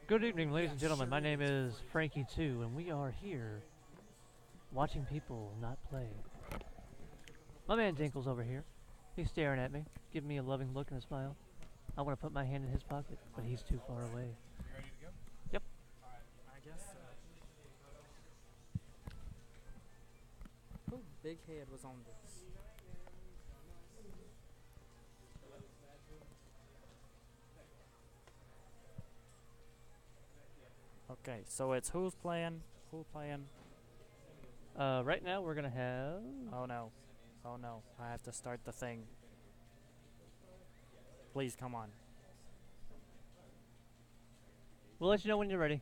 Good evening, ladies and gentlemen. My name is Frankie2, and we are here watching people not play. My man Dinkle's over here. He's staring at me, giving me a loving look and a smile. I want to put my hand in his pocket, but he's too far away. You ready to go? Yep. I guess so. Who big head was on this? Okay, so it's who's playing? Who playing? Right now we're gonna have. Oh no. Oh no. I have to start the thing. Please come on. We'll let you know when you're ready.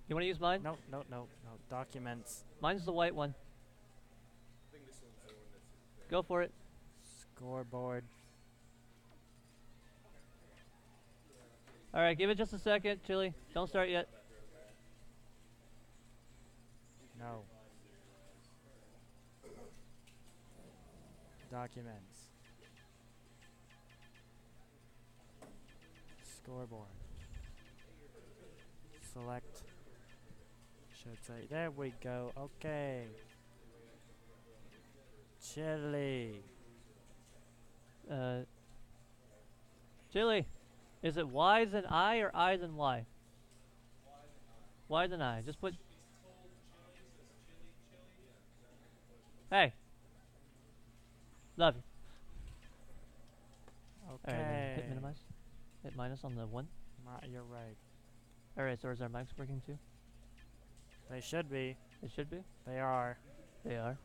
You want to use mine? No, no, no, no. Documents. Mine's the white one. Go for it. Scoreboard. All right, give it just a second, Chili. Don't start yet. No. Documents. Scoreboard. Select. Should say. There we go. Okay. Chili. Chili, is it Y than I or I than Y? Y than I. Just put. Hey. Love you. Okay. Alright, then hit minimize. Hit minus on the one. You're right. Alright, so is our mics working too? They should be. It should be. They are. They are.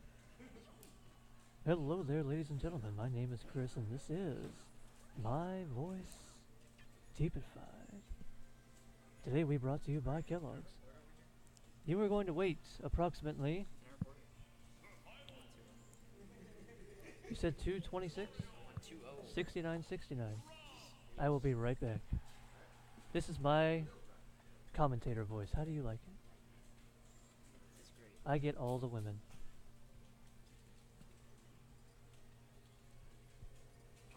Hello there, ladies and gentlemen. My name is Chris, and this is My Voice Deepified. Today we brought to you by Kellogg's. You are going to wait approximately. You said 226? 6969. I will be right back. This is my commentator voice. How do you like it? I get all the women.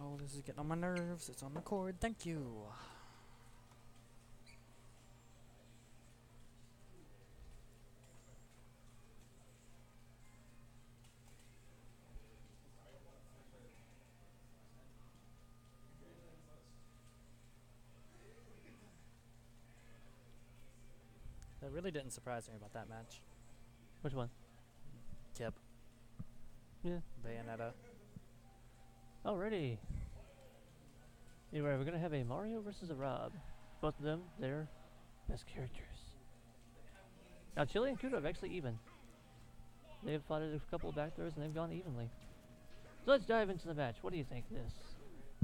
Oh, this is getting on my nerves. It's on record. Thank you. That really didn't surprise me about that match. Which one? Kip. Yeah. Bayonetta. Alrighty. Anyway, we're gonna have a Mario versus a Rob. Both of them, they're best characters. Now, Chili and Kudo have actually even. They've fought a couple of back throws and they've gone evenly. So let's dive into the match. What do you think of this?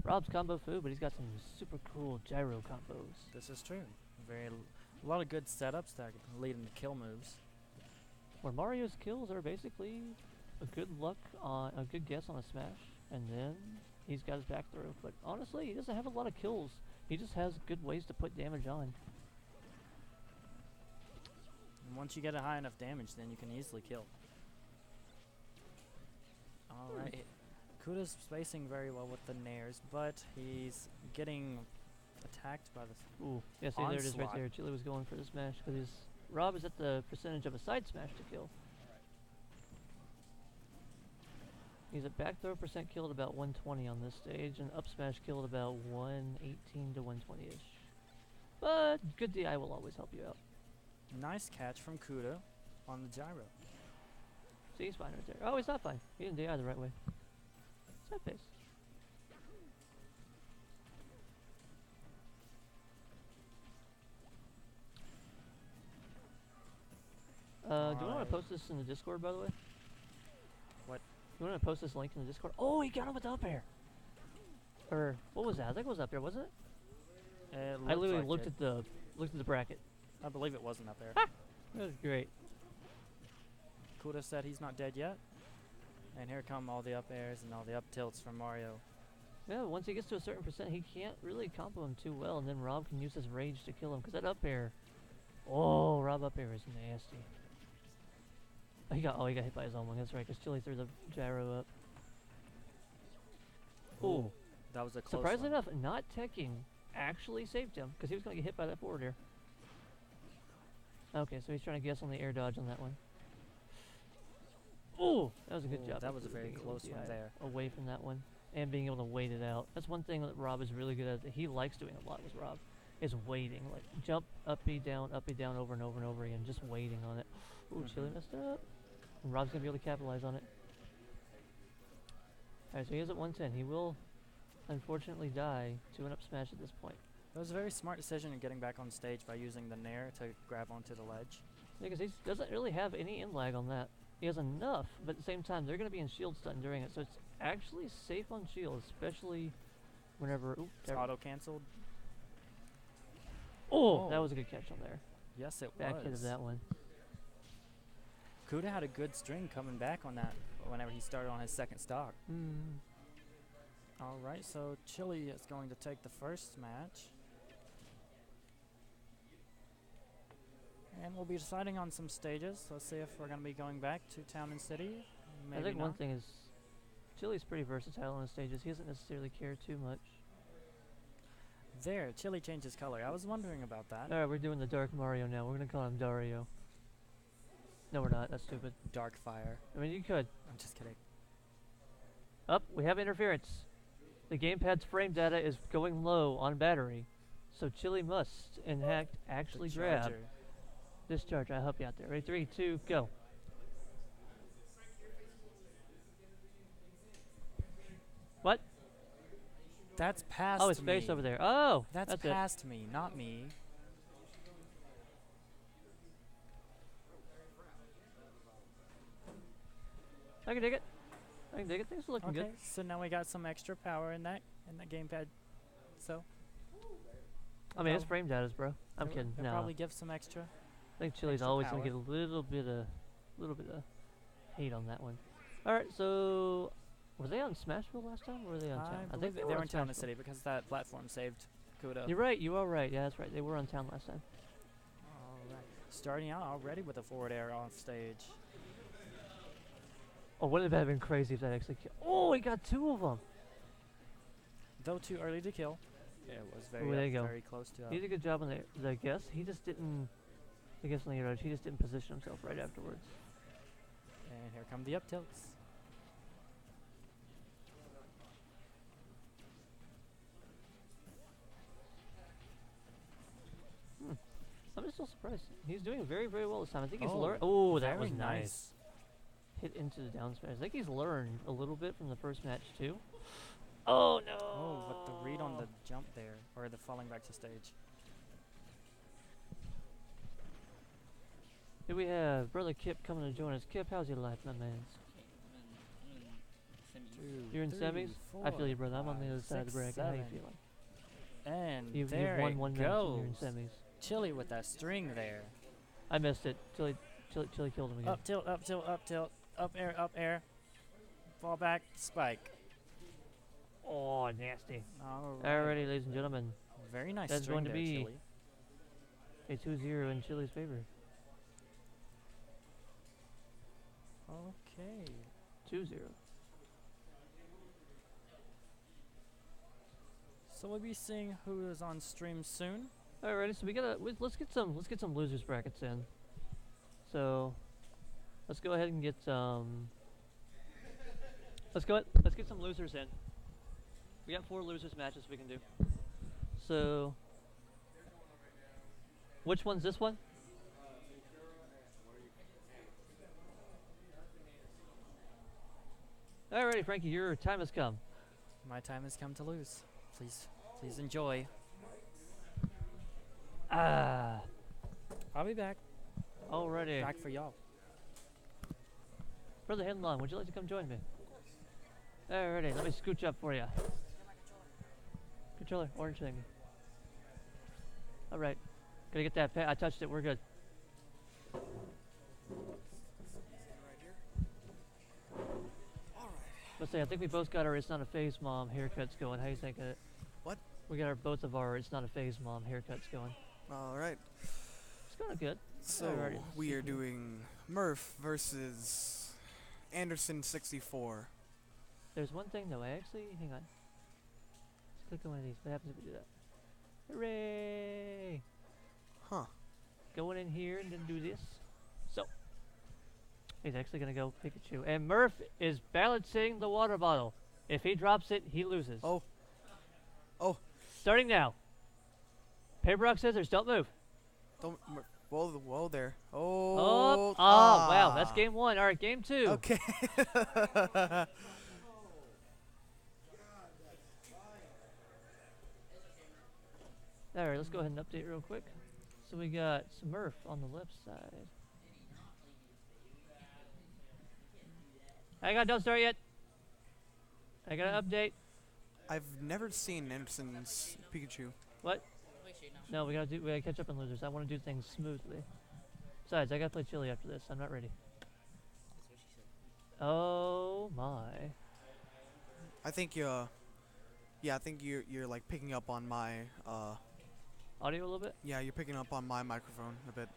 Rob's combo food, but he's got some super cool gyro combos. This is true. A lot of good setups that lead into kill moves. Where Mario's kills are basically a good guess on a smash, and then he's got his back throw. But honestly, he doesn't have a lot of kills. He just has good ways to put damage on. And once you get a high enough damage, then you can easily kill. Alright. Kuda's spacing very well with the nairs, but he's getting attacked by the Ooh, yeah, see, there it is right there. Chili was going for the smash because Rob is at the percentage of a side smash to kill. He's at back throw percent kill at about 120 on this stage, and up smash kill at about 118 to 120-ish. But good DI will always help you out. Nice catch from Kuda on the gyro. See, he's fine right there. Oh, he's not fine. He didn't DI the right way. Side pace. Do you want to post this in the Discord, by the way? What? You want to post this link in the Discord? Oh, he got him with the up air! Or, what was that? I think it was up there, wasn't it? I literally looked at the bracket. I believe it wasn't up there. That was great. Kuda said he's not dead yet. And here come all the up airs and all the up tilts from Mario. Yeah, once he gets to a certain percent, he can't really combo him too well, and then Rob can use his rage to kill him, because that up air... Oh, Rob up air is nasty. He got hit by his own one, that's right, because Chili threw the gyro up. Ooh. That was a close Surprisingly one. enough, not teching actually saved him because he was going to get hit by that forward air. Okay, so he's trying to guess on the air dodge on that one. Oh, that was a good Ooh, job. that was a actually very being able to close one DI there. away from that one and being able to wait it out. That's one thing that Rob is really good at. That he likes doing a lot with Rob is waiting. Like jump, up, B, down, over and over and over again, just waiting on it. Ooh, Chili messed up. And Rob's going to be able to capitalize on it. Alright, so he is at 110. He will unfortunately die to an up smash at this point. That was a very smart decision in getting back on stage by using the Nair to grab onto the ledge. Because he doesn't really have any in lag on that. He has enough, but at the same time, they're going to be in shield stun during it, so it's actually safe on shield, especially whenever... Ooh, It's auto-cancelled. Oh, that was a good catch on there. Yes, it Back hit was. of that one. Kuda had a good string coming back on that whenever he started on his second stock. Alright, so Chili is going to take the first match. And we'll be deciding on some stages. Let's see if we're going to be going back to Town and City. Maybe I think not. one thing is, Chili's pretty versatile on the stages. He doesn't necessarily care too much. There, Chili changed his color. I was wondering about that. Alright, we're doing the Dark Mario now. We're going to call him Dario. No, we're not. That's stupid. Dark Fire. I mean, you could. I'm just kidding. Up, we have interference. The gamepad's frame data is going low on battery, so Chili must, in fact, actually The grab charger. this charger. I'll help you out there. Ready? 3, 2, go. What? That's past Oh, it's me. space over there. Oh, That's it. past me, not me. I can dig it. I can dig it. Things are looking Okay, good. so now we got some extra power in that gamepad. So I mean, it's Oh. frame data, bro. I'm they'll- kidding. they'll No, probably give some extra. I think Chili's extra always gonna power. get a little bit of hate on that one. All right, so were they on Smashville last time, or were they on I Town? believe they were in Town and Smashville. City because that platform saved Kuda. You're right. You are right. Yeah, that's right. They were on Town last time. Alright. Starting out already with a forward air off stage. Oh, wouldn't it have been crazy if that actually killed? Oh, he got 2 of them. Though too early to kill. It was very, Ooh, there you go. very close to He did a good job on the guess. He just didn't. I guess on the edge, he just didn't position himself right afterwards. And here come the up tilts. I'm just still surprised. He's doing very, very well this time. I think he's Oh, learned. Oh, that was very nice. Hit into the down smash. I think he's learned a little bit from the first match too. Oh no! Oh, but the read on the jump there, or the falling back to stage. Here we have Brother Kip coming to join us. Kip, how's your life, my man? You're in semis? I feel you, brother. I'm on the other side of the bracket. How you feeling? And You've there won it one match and you're in goes. semis. Chili with that string there. I missed it. Chili killed him again. Up tilt, up tilt, up tilt, up air, fall back, spike. Oh, nasty. Alright. Alrighty, ladies and gentlemen. Very nice That's string going to there, be Chili. a 2-0 in Chili's favor. Okay. 2-0. So we'll be seeing who is on stream soon. Alrighty, so let's get some losers brackets in. So let's go ahead and get let's get some losers in. We got 4 losers matches we can do. So which one's this one? Alrighty, Frankie, your time has come. My time has come to lose. Please enjoy. Ah, I'll be back. alrighty. Back for y'all. Brother Henlon, would you like to come join me? Alrighty, let me scooch up for you. Controller, orange thing. Alright. Gotta get that I touched it, we're good. Let's say, I think we both got our It's Not a Phase Mom haircuts going. How you think of it? What? We got both of our It's Not a Phase Mom haircuts going. All right. It's kind of good. So Alrighty, we are CPU. doing Murph versus Anderson 64. There's one thing though, hang on. Let's click on one of these. What happens if we do that? Hooray! Huh. Going in here and then do this. So, he's actually gonna go Pikachu. And Murph is balancing the water bottle. If he drops it, he loses. Oh. Oh. Starting now. Paper, rock, scissors. Don't move. Don't. Whoa there. Oh, Oh. wow. That's game one. All right, game two. Okay. All right, let's go ahead and update real quick. So we got Smurf on the left side. Don't start yet. I got an update. I've never seen Anderson's Pikachu. What? No, we gotta catch up on losers. I want to do things smoothly. Besides, I gotta play Chili after this. I'm not ready. Oh my. I think yeah, I think you're like picking up on my Audio a little bit? yeah, you're picking up on my microphone a bit.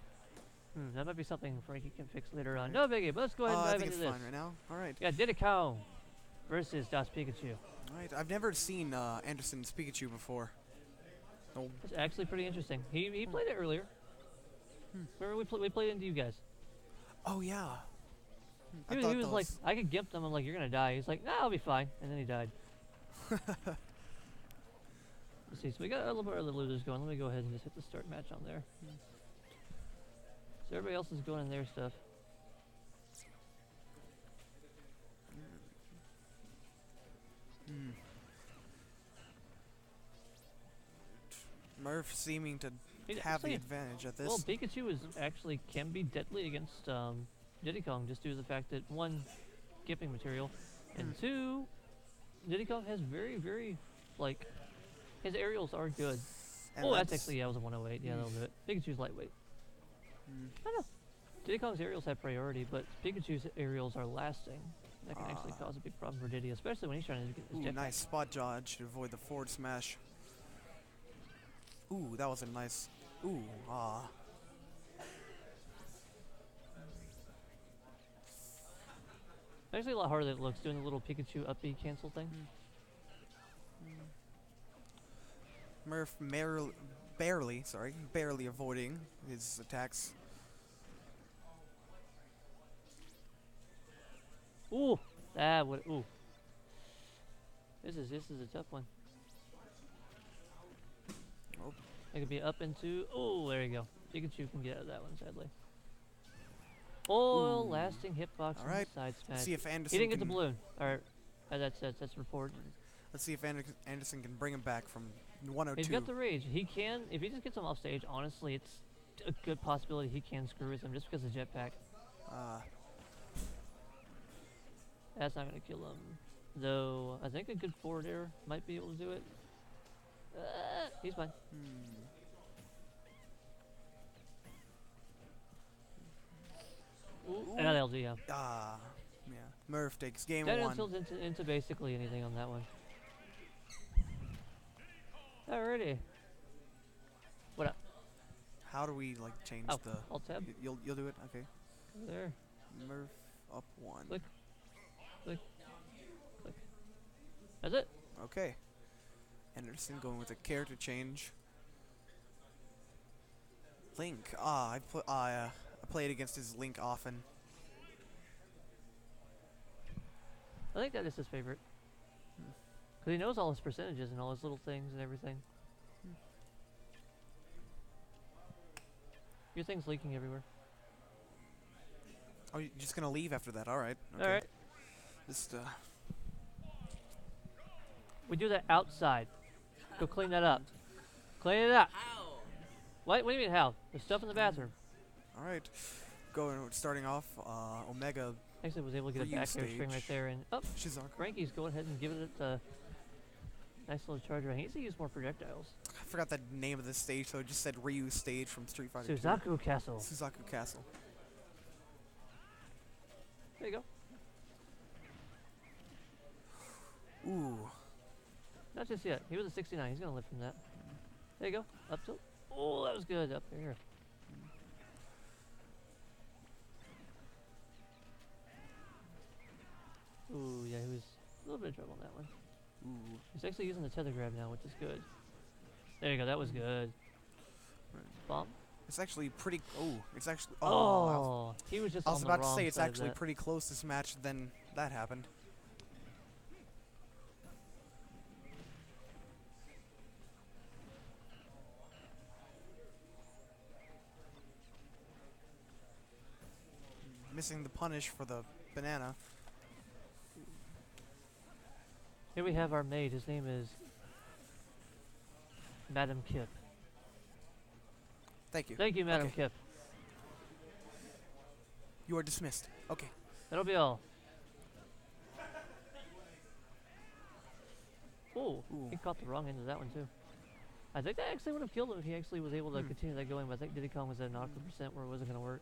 That might be something Frankie can fix later on. No biggie, but let's go ahead and I dive think into it's this. fine right now. All right. Yeah, Diddy Kong versus Das Pikachu. All right. I've never seen Anderson's Pikachu before. No. It's actually pretty interesting. He played it earlier. Remember we played it into you guys. Oh yeah. He was like, I could gimp them. I'm like, you're gonna die. He's like, nah, I'll be fine. And then he died. Let's see. So we got a little bit of the losers going. Let me go ahead and just hit the start match on there. So everybody else is going in their stuff. Murph seeming to He's have the actually- advantage at this. Well, Pikachu is actually can be deadly against Diddy Kong just due to the fact that one, gimping material, and two, Diddy Kong has very like his aerials are good. And Oh, that's actually, yeah, it was a 108. Yeah, that'll do it. Pikachu's lightweight. I don't know. Diddy Kong's aerials have priority, but Pikachu's aerials are lasting. That can actually cause a big problem for Diddy, especially when he's trying to get his Ooh, jetpack. nice spot dodge to avoid the forward smash. Ooh, that was a nice. Ooh, Actually, a lot harder than it looks, doing the little Pikachu up B cancel thing. Murph barely avoiding his attacks. Ooh, that would. Ooh, this is a tough one. Oh. It could be up into. Oh, there you go. Pikachu can get out of that one, sadly. Full lasting hitbox on Alright, the side smash. Let's see if He Anderson didn't get the can- balloon. Alright, that's report. Let's see if Anderson can bring him back from 102. He's got the rage. He can, if he just gets him off stage, honestly, it's a good possibility he can screw with him just because of jetpack. That's not going to kill him. Though, I think a good forward air might be able to do it. He's fine. Ooh, and LG, yeah. Yeah. Murph takes game That one. insults into basically anything on that one. Alrighty. What up? How do we like change Oh, the? Alt tab. You'll do it, okay? There. Murph up one. Click. Click. That's it. Okay. Anderson going with a character change. Link. I played against his Link often. I think that is his favorite. Because he knows all his percentages and all his little things and everything. Your thing's leaking everywhere. Oh, you're just gonna leave after that? All right. Okay. Alright. Just We do that outside. Go clean that up. Clean it up. How? What do you mean how? There's stuff in the bathroom. all right. Starting off. Omega Actually, was able to get a Ryu back air string right stage. there. And oh, Shizuka. Frankie's going ahead and giving it a nice little charger. He needs to use more projectiles. I forgot the name of this stage, so it just said Ryu stage from Street Fighter 2. Suzaku Castle. Suzaku Castle. There you go. Ooh. Not just yet. He was a 69. He's going to live from that. There you go. Up tilt. Oh, that was good. Up there. Ooh, yeah, he was a little bit of trouble on that one. Ooh. He's actually using the tether grab now, which is good. There you go. That was good. Bomb. It's actually pretty. Oh, it's actually. Oh, Oh, he was just I was on the about to wrong say it's side of actually that. pretty close this match. Then that happened. Missing the punish for the banana. Here we have our maid. His name is Madam Kip. Thank you. Thank you, Madam Okay. Kip. You are dismissed. Okay. That'll be all. Ooh, Ooh. he caught the wrong end of that one too. I think that actually would have killed him if he actually was able to Hmm. continue that going, but I think Diddy Kong was at an awkward percent where it wasn't going to work.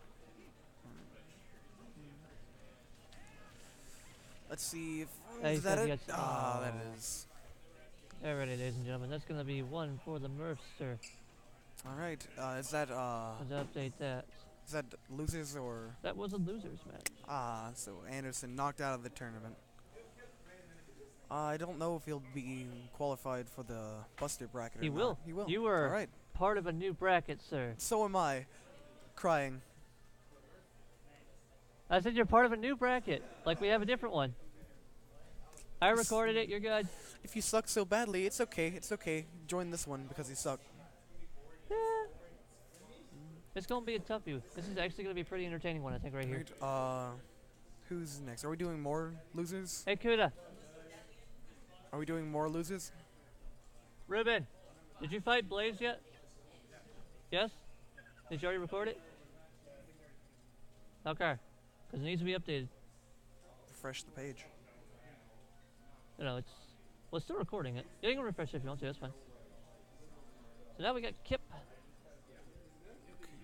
Let's see if Hey, is that so he it? got- Ah, that oh. is. Alrighty, ladies and gentlemen, that's going to be one for the Murphster. All right. Is that Let's update that. losers or That was a loser's match. so Anderson knocked out of the tournament. I don't know if he'll be qualified for the Buster bracket. He or will. Not. He will. You were All right. part of a new bracket, sir. So am I. Crying. I said you're part of a new bracket. Like we have a different one. I Yes. recorded it. You're good. If you suck so badly, it's okay. It's okay. Join this one because you suck. Yeah. It's gonna be a toughie. This is actually gonna be a pretty entertaining one, I think, right here. Right, who's next? Are we doing more losers? Hey, Kuda, Are we doing more losers? Ruben, did you fight Blaze yet? Yes. Did you already record it? Okay, because it needs to be updated. Refresh the page. You know, it's still recording it. You can refresh it if you want to. That's fine. So now we got Kip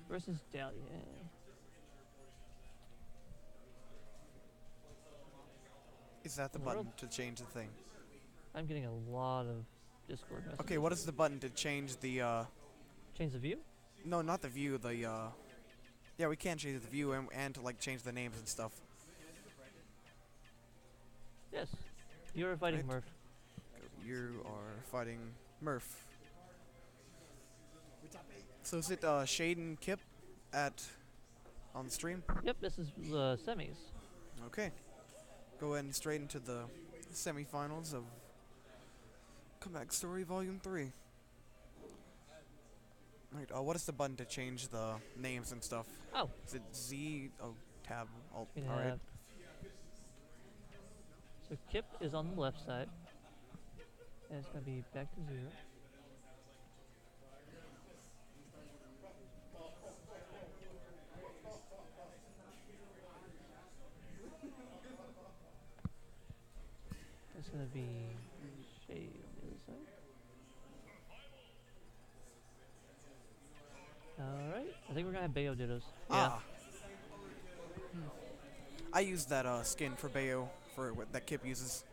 versus Dahlia. Is that the World? button to change the thing? I'm getting a lot of Discord messages. Okay, what is the button to change the Change the view? no, not the view, the yeah, we can change the view and to like change the names and stuff. Yes. You are fighting Right. Murph. You are fighting Murph. So is it Shade and Kip on the stream? Yep, this is the semis. Okay. Go ahead and straight into the semifinals of Comeback Story Volume 3. Right, what is the button to change the names and stuff? Oh, Is it Z? Oh, tab, alt. we Alright. have. So Kip is on the left side. And it's going to be back to 0. It's going to be Shade on the other side. Alright, I think we're going to have Bayo Dittos. Yeah. Ah. I used that skin for Bayo for what that Kip uses.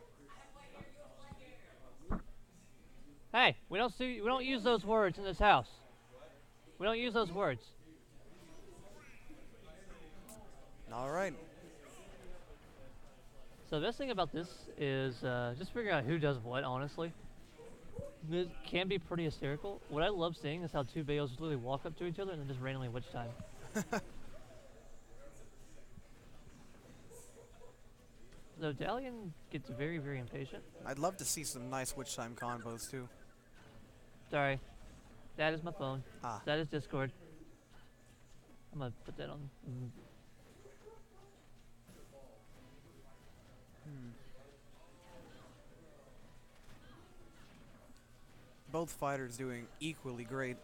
Hey, we don't use those words in this house. We don't use those words. Alright. So the best thing about this is just figuring out who does what, honestly. This can be pretty hysterical. What I love seeing is how two Bayos literally walk up to each other and then just randomly witch time. So Dalian gets very, very impatient. I'd love to see some nice Witch Time combos too. Sorry. That is my phone. Ah. That is Discord. I'm gonna put that on. Both fighters doing equally great.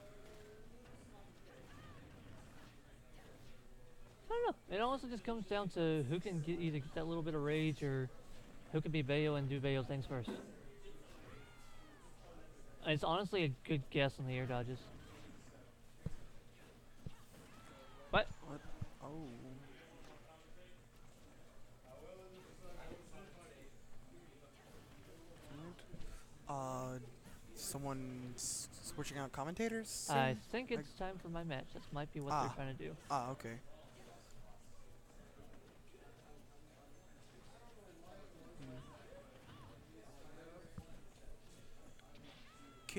I don't know. It honestly just comes down to who can either get that little bit of rage or who can be Bayo and do Bayo things first. It's honestly a good guess on the air dodges. What? What? Oh. Someone's switching out commentators? I soon? think it's time for my match. That might be what Ah. they're trying to do. Ah, okay.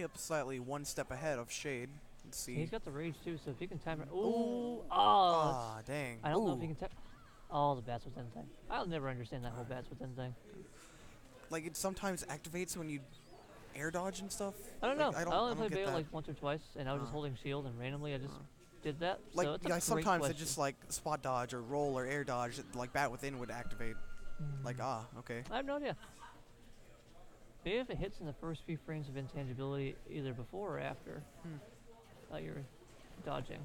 Kip slightly one step ahead of Shade. Let's see. He's got the rage too, so if he can time it. Ooh! Ooh. Oh! Ah, dang. I don't know if Ooh. he can time. Oh, the bats within thing. I'll never understand that whole bats within thing. Like, it sometimes activates when you air dodge and stuff. I don't Like, know. I I don't only get played Bayo that. like once or twice, and I was just Uh. holding shield, and randomly I just did that. Like, so it's a yeah, great sometimes it question. just like spot dodge or roll or air dodge, like bat within would activate. Like, ah, okay. I have no idea. Maybe if it hits in the first few frames of intangibility, either before or after, you're dodging.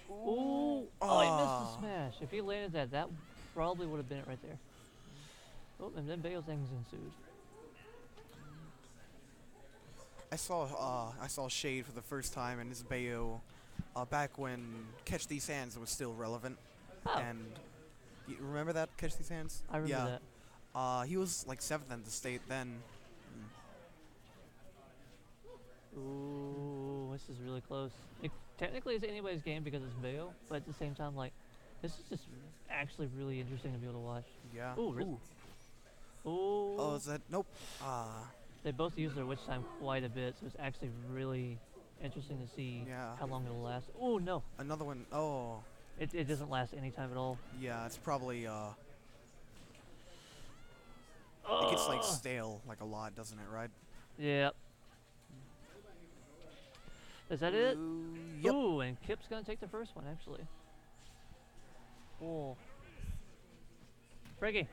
Ooh! Oh, he missed Ah. the smash. If he landed that, that probably would have been it right there. Oh, and then Bayo things ensued. I saw Shade for the first time in his Bayo, back when Catch These Hands was still relevant. Oh, And you remember that Catch These Hands? I remember yeah. that. He was like 7th in the state then. Ooh, this is really close. It technically it's anybody's game because it's Bayo, but at the same time, like, this is just actually really interesting to be able to watch. Yeah. Ooh, really? Ooh. Oh, is that? Nope. They both use their witch time quite a bit, so it's actually really interesting to see Yeah. how long it'll last. Oh no, Another one. Oh, it doesn't last any time at all. yeah. It's probably it gets like stale like a lot, doesn't it? Right? Yeah. Is that it? Yep. Ooh, and Kip's gonna take the first one actually. Oh. Frankie.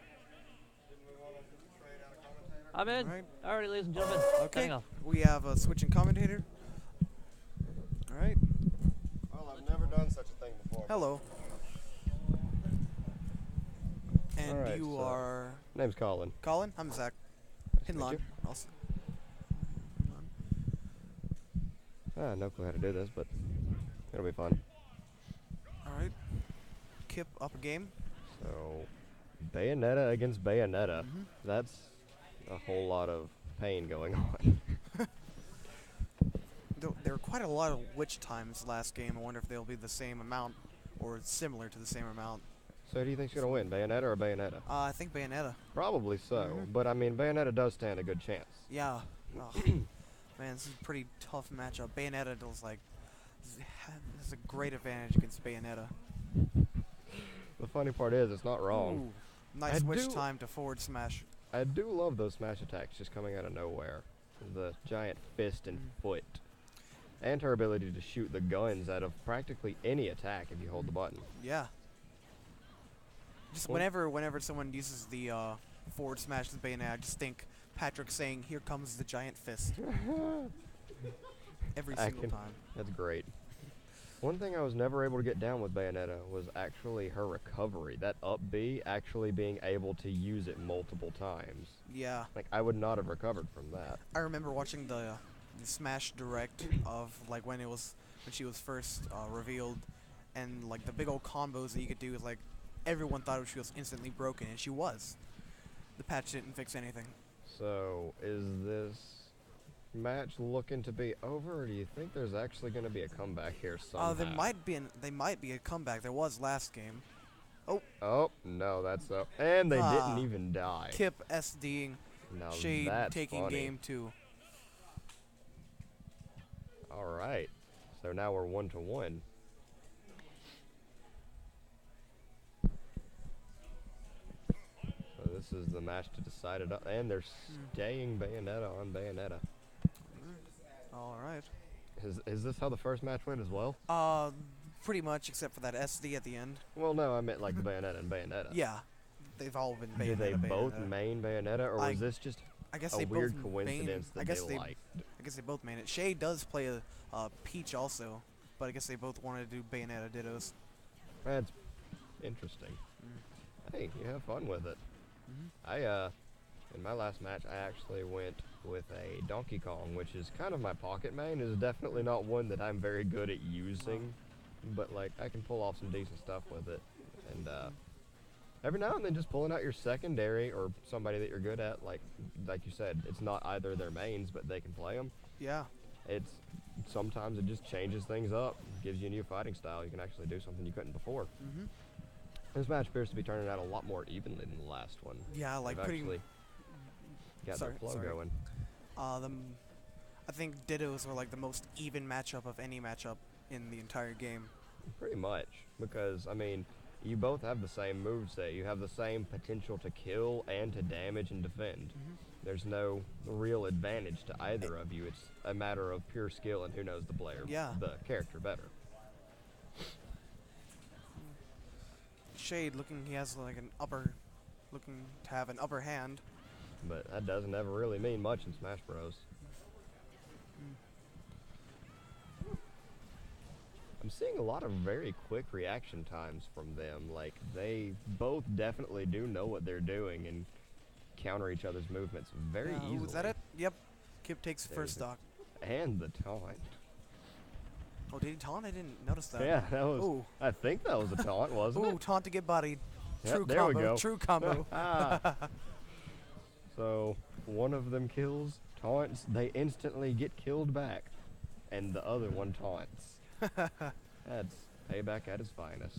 I'm in. Alright. Alrighty, ladies and gentlemen. Okay. Signing off. We have a switching commentator. All right. Well, I've never done such a thing before. Hello. And Alright, you so- are Name's Colin. Colin. I'm Zach. to meet Hinlon. you. Also. No clue how to do this, but it'll be fun. All right. Kip up a game. So, Bayonetta against Bayonetta. Mhm. That's a whole lot of pain going on. There were quite a lot of witch times last game. I wonder if they'll be the same amount or similar to the same amount. So, who do you think's gonna win, Bayonetta or Bayonetta? I think Bayonetta. Probably so, Mhm. but I mean, Bayonetta does stand a good chance. Yeah. Ugh. Man, this is a pretty tough matchup. Bayonetta does like has a great advantage against Bayonetta. The funny part is, it's not wrong. Ooh, nice I witch do- time to forward smash. I do love those smash attacks just coming out of nowhere. The giant fist and foot. And her ability to shoot the guns out of practically any attack if you hold the button. Yeah. Just Well- whenever someone uses the forward smash with Bayonetta, I just think Patrick saying, "Here comes the giant fist." Every I single can- time. That's great. One thing I was never able to get down with Bayonetta was actually her recovery. That up B actually being able to use it multiple times. Yeah. Like, I would not have recovered from that. I remember watching the Smash Direct of like when she was first revealed, and like the big old combos that you could do with like everyone thought she was instantly broken, and she was. The patch didn't fix anything. So, is this match looking to be over, or do you think there's actually going to be a comeback here somehow? There might be a comeback. There was last game. Oh, no, that's so. And they Ah. didn't even die. Kip SDing, Now Shade that's taking funny. game 2. All right. So now we're 1-1. So this is the match to decide it up, and they're staying Bayonetta on Bayonetta. All right. Is this how the first match went as well? Pretty much except for that SD at the end. Well, no, I meant like the Bayonetta and Bayonetta. Yeah. They've all been Bayonetta. Did they both Bayonetta. main Bayonetta, or I was this just I guess a they weird both coincidence main, that they liked? I guess they both main it. Shay does play a Peach also, but I guess they both wanted to do Bayonetta dittos. That's interesting. Hey, you have fun with it. Mhm. In my last match, I actually went with a Donkey Kong, which is kind of my pocket main. Is definitely not one that I'm very good at using, but like I can pull off some decent stuff with it. And every now and then, just pulling out your secondary or somebody that you're good at, like you said, it's not either their mains, but they can play them. Yeah. it's sometimes it just changes things up, gives you a new fighting style. You can actually do something you couldn't before. Mm-hmm. This match appears to be turning out a lot more evenly than the last one. Yeah, like They've pretty. actually got Sorry, their flow sorry. going. I think Dittos are like the most even matchup of any matchup in the entire game. Pretty much, because I mean, you both have the same moveset. You have the same potential to kill and to damage and defend. Mm-hmm. There's no real advantage to either of you. It's a matter of pure skill and who knows the player, Yeah. the character better. Shade he has like looking to have an upper hand. But that doesn't ever really mean much in Smash Bros. I'm seeing a lot of very quick reaction times from them. Like, they both definitely do know what they're doing and counter each other's movements very Yeah, ooh, easily. is that it? Yep. Kip takes the first There's stock. And the taunt. Oh, did he taunt? I didn't notice that. Yeah, that was. Ooh. I think that was a taunt, wasn't Ooh, it? taunt to get bodied. Yep, True there combo. we go. True combo. So one of them kills, taunts, they instantly get killed back, and the other one taunts. That's payback at its finest.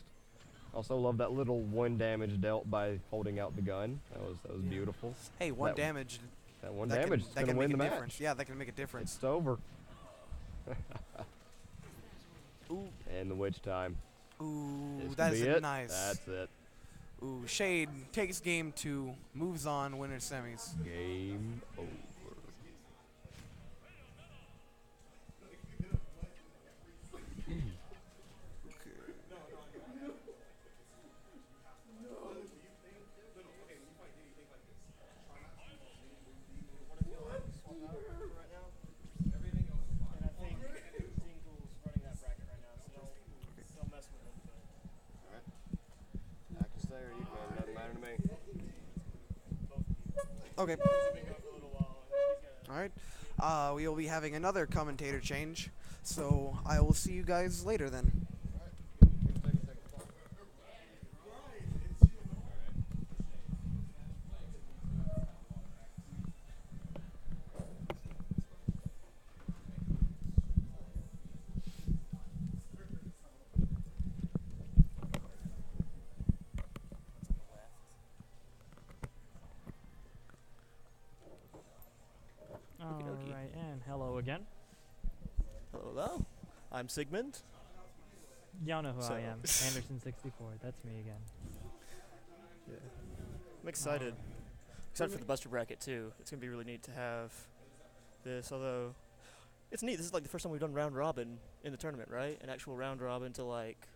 Also love that little 1 damage dealt by holding out the gun. That was Yeah. beautiful. Hey, one That- damage. That one that damage can, is that gonna can win make the a match. difference. Yeah, that can make a difference. It's over. Ooh, And the witch time. ooh, This could that be is it. nice. That's it. Ooh, Shade takes game 2, moves on, winner semis. Game over. I can stay or you can. Doesn't matter to me. Okay. All right. We will be having another commentator change, so I will see you guys later then. Okey-dokey. Alright, and hello again. Hello, hello. I'm Sigmund. Y'all know who So- I am. Anderson64. That's me again. Yeah. I'm excited. Excited for the Buster bracket too. It's gonna be really neat to have this. Although it's neat. This is like the first time we've done round robin in the tournament, right? An actual round robin to like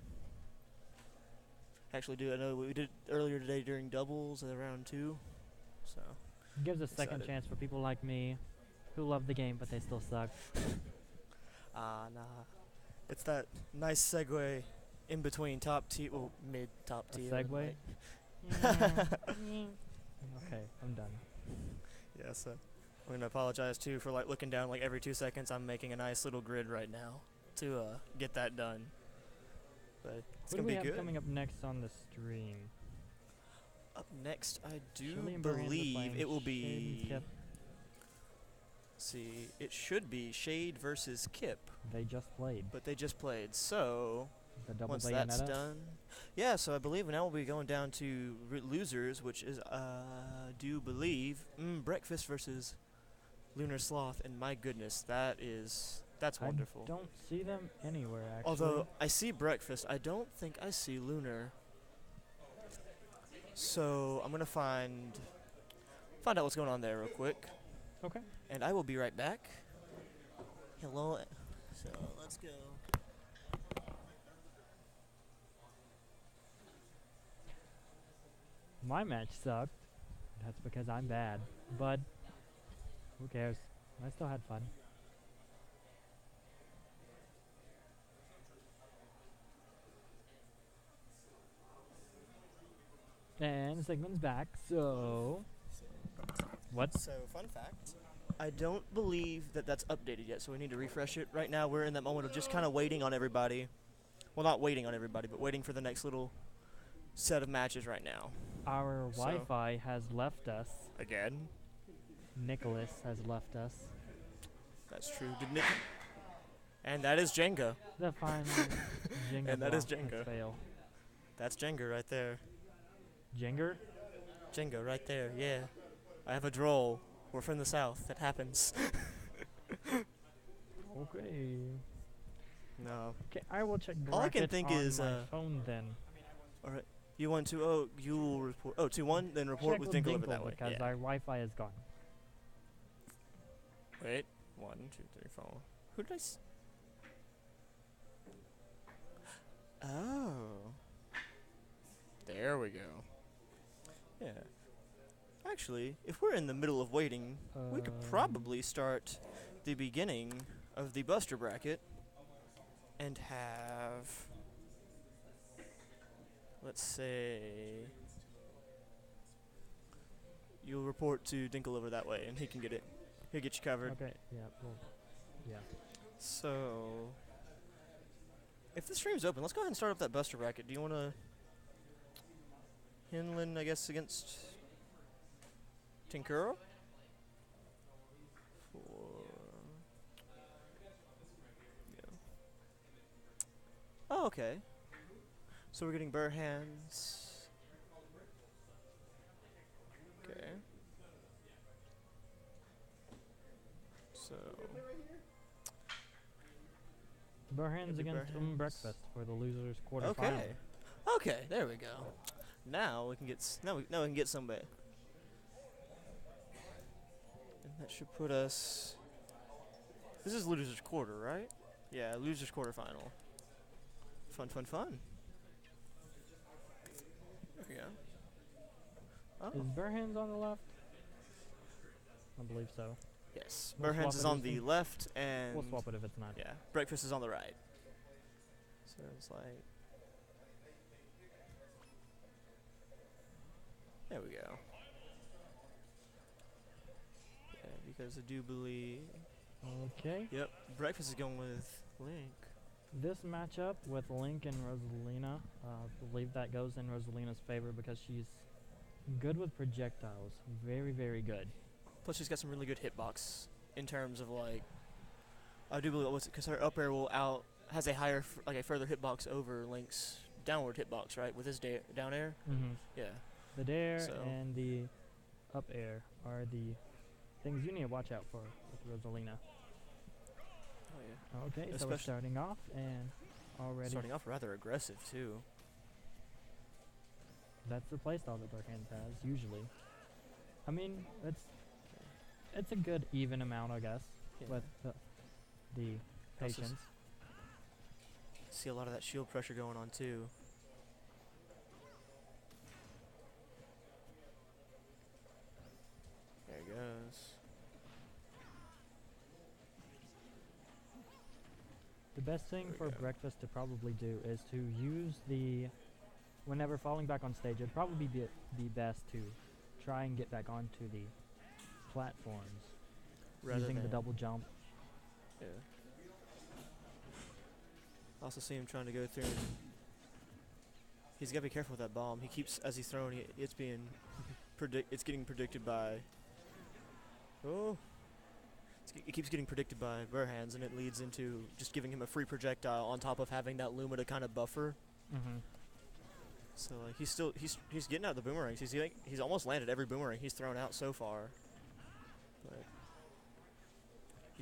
actually do. I know we did earlier today during doubles at round 2. So Gives a second Excited. chance for people like me who love the game but they still suck. nah. It's that nice segue in between top tier, well, mid top A tier. segue? like- Okay, I'm done. Yeah, so I'm gonna apologize too for like looking down like every 2 seconds. I'm making a nice little grid right now to get that done. But it's Who do gonna we be have good. coming up next on the stream? Up next, I do Shirley and Miranda believe playing it will Shade and be. Kip. See, it should be Shade versus Kip, They just played but they just played. So the double once that's Bayonetta. done, yeah. So I believe now we'll be going down to losers, which is do believe Breakfast versus Lunar Sloth, and my goodness, that's wonderful. I don't see them anywhere actually. Although I see Breakfast, I don't think I see Lunar. So I'm gonna find out what's going on there real quick, Okay. and I will be right back. Hello. So let's go. My match sucked. That's because I'm bad. But who cares? I still had fun. And Sigmund's back, so what's So fun fact, I don't believe that that's updated yet, so we need to refresh it. Right now we're in that moment of just kind of waiting on everybody. Well, not waiting on everybody, but waiting for the next little set of matches right now. our So- Wi-Fi has left us. Again? Nicholas has left us. That's true. And that is Jenga. The final Jenga And that is block has Jenga. failed. That's Jenga right there. Jenger? Jenga right there, yeah. I have a droll. We're from the south. That happens. Okay. No. Okay, I will check All I can brackets think on is, my phone then. Alright. You want to, oh, you will report, oh, 2-1, then report Check with with Dinkle over Dinkle that way. because Yeah. our Wi-Fi is gone. Wait. 1, 2, 3, 4. Who did I Oh. There we go. Yeah. Actually, if we're in the middle of waiting, we could probably start the beginning of the Buster bracket and have, let's say, you'll report to Dinkle over that way and he can get it. He'll get you covered. Okay, yeah, well, yeah. So, if the stream's open, let's go ahead and start up that Buster bracket. Do you want to Hinlin, I guess, against Tinkuro? Yeah. Oh, okay. So we're getting bare hands. Okay. So. Burhan's Maybe against Burhan's. Breakfast for the losers quarterfinal. Okay. Okay, there we go. Now we can get now we can get somebody. And that should put us. This is losers quarter, right? Yeah, losers quarterfinal. Fun, fun, fun. There we go. Oh, Is Burhan's on the left? I believe so. yes. we'll swap Burhands is it on as the in- left, and We'll swap it if it's not. yeah, Breakfast is on the right. So it's like. There we go. Yeah, because I do believe. Okay. Yep, Breakfast is going with Link. This matchup with Link and Rosalina, I believe that goes in Rosalina's favor because she's good with projectiles. Very, very good. Plus, she's got some really good hitbox in terms of like. I do believe because her up air has a higher like a further hitbox over Link's downward hitbox, right? With his down air. Mm-hmm. Yeah. The dare So- and the up air are the things you need to watch out for with Rosalina. Oh yeah. Okay, so we're Especially- starting off and already Starting off rather aggressive too. that's the playstyle that Burkhand has usually. I mean, it's a good even amount, I guess, Yeah. with the Also s- patience. See a lot of that shield pressure going on too. There he goes. The best thing There we for go. Breakfast to probably do is to use whenever falling back on stage, it'd probably be best to try and get back onto the platforms Rather using the than- double jump. Yeah. I also see him trying to go through. And he's got to be careful with that bomb. He keeps, as he's throwing it, it's being it's getting predicted by. Oh. It keeps getting predicted by Burhands, and it leads into just giving him a free projectile on top of having that Luma to kind of buffer. Mm-hmm. So like he's getting out the boomerangs. He's almost landed every boomerang he's thrown out so far. But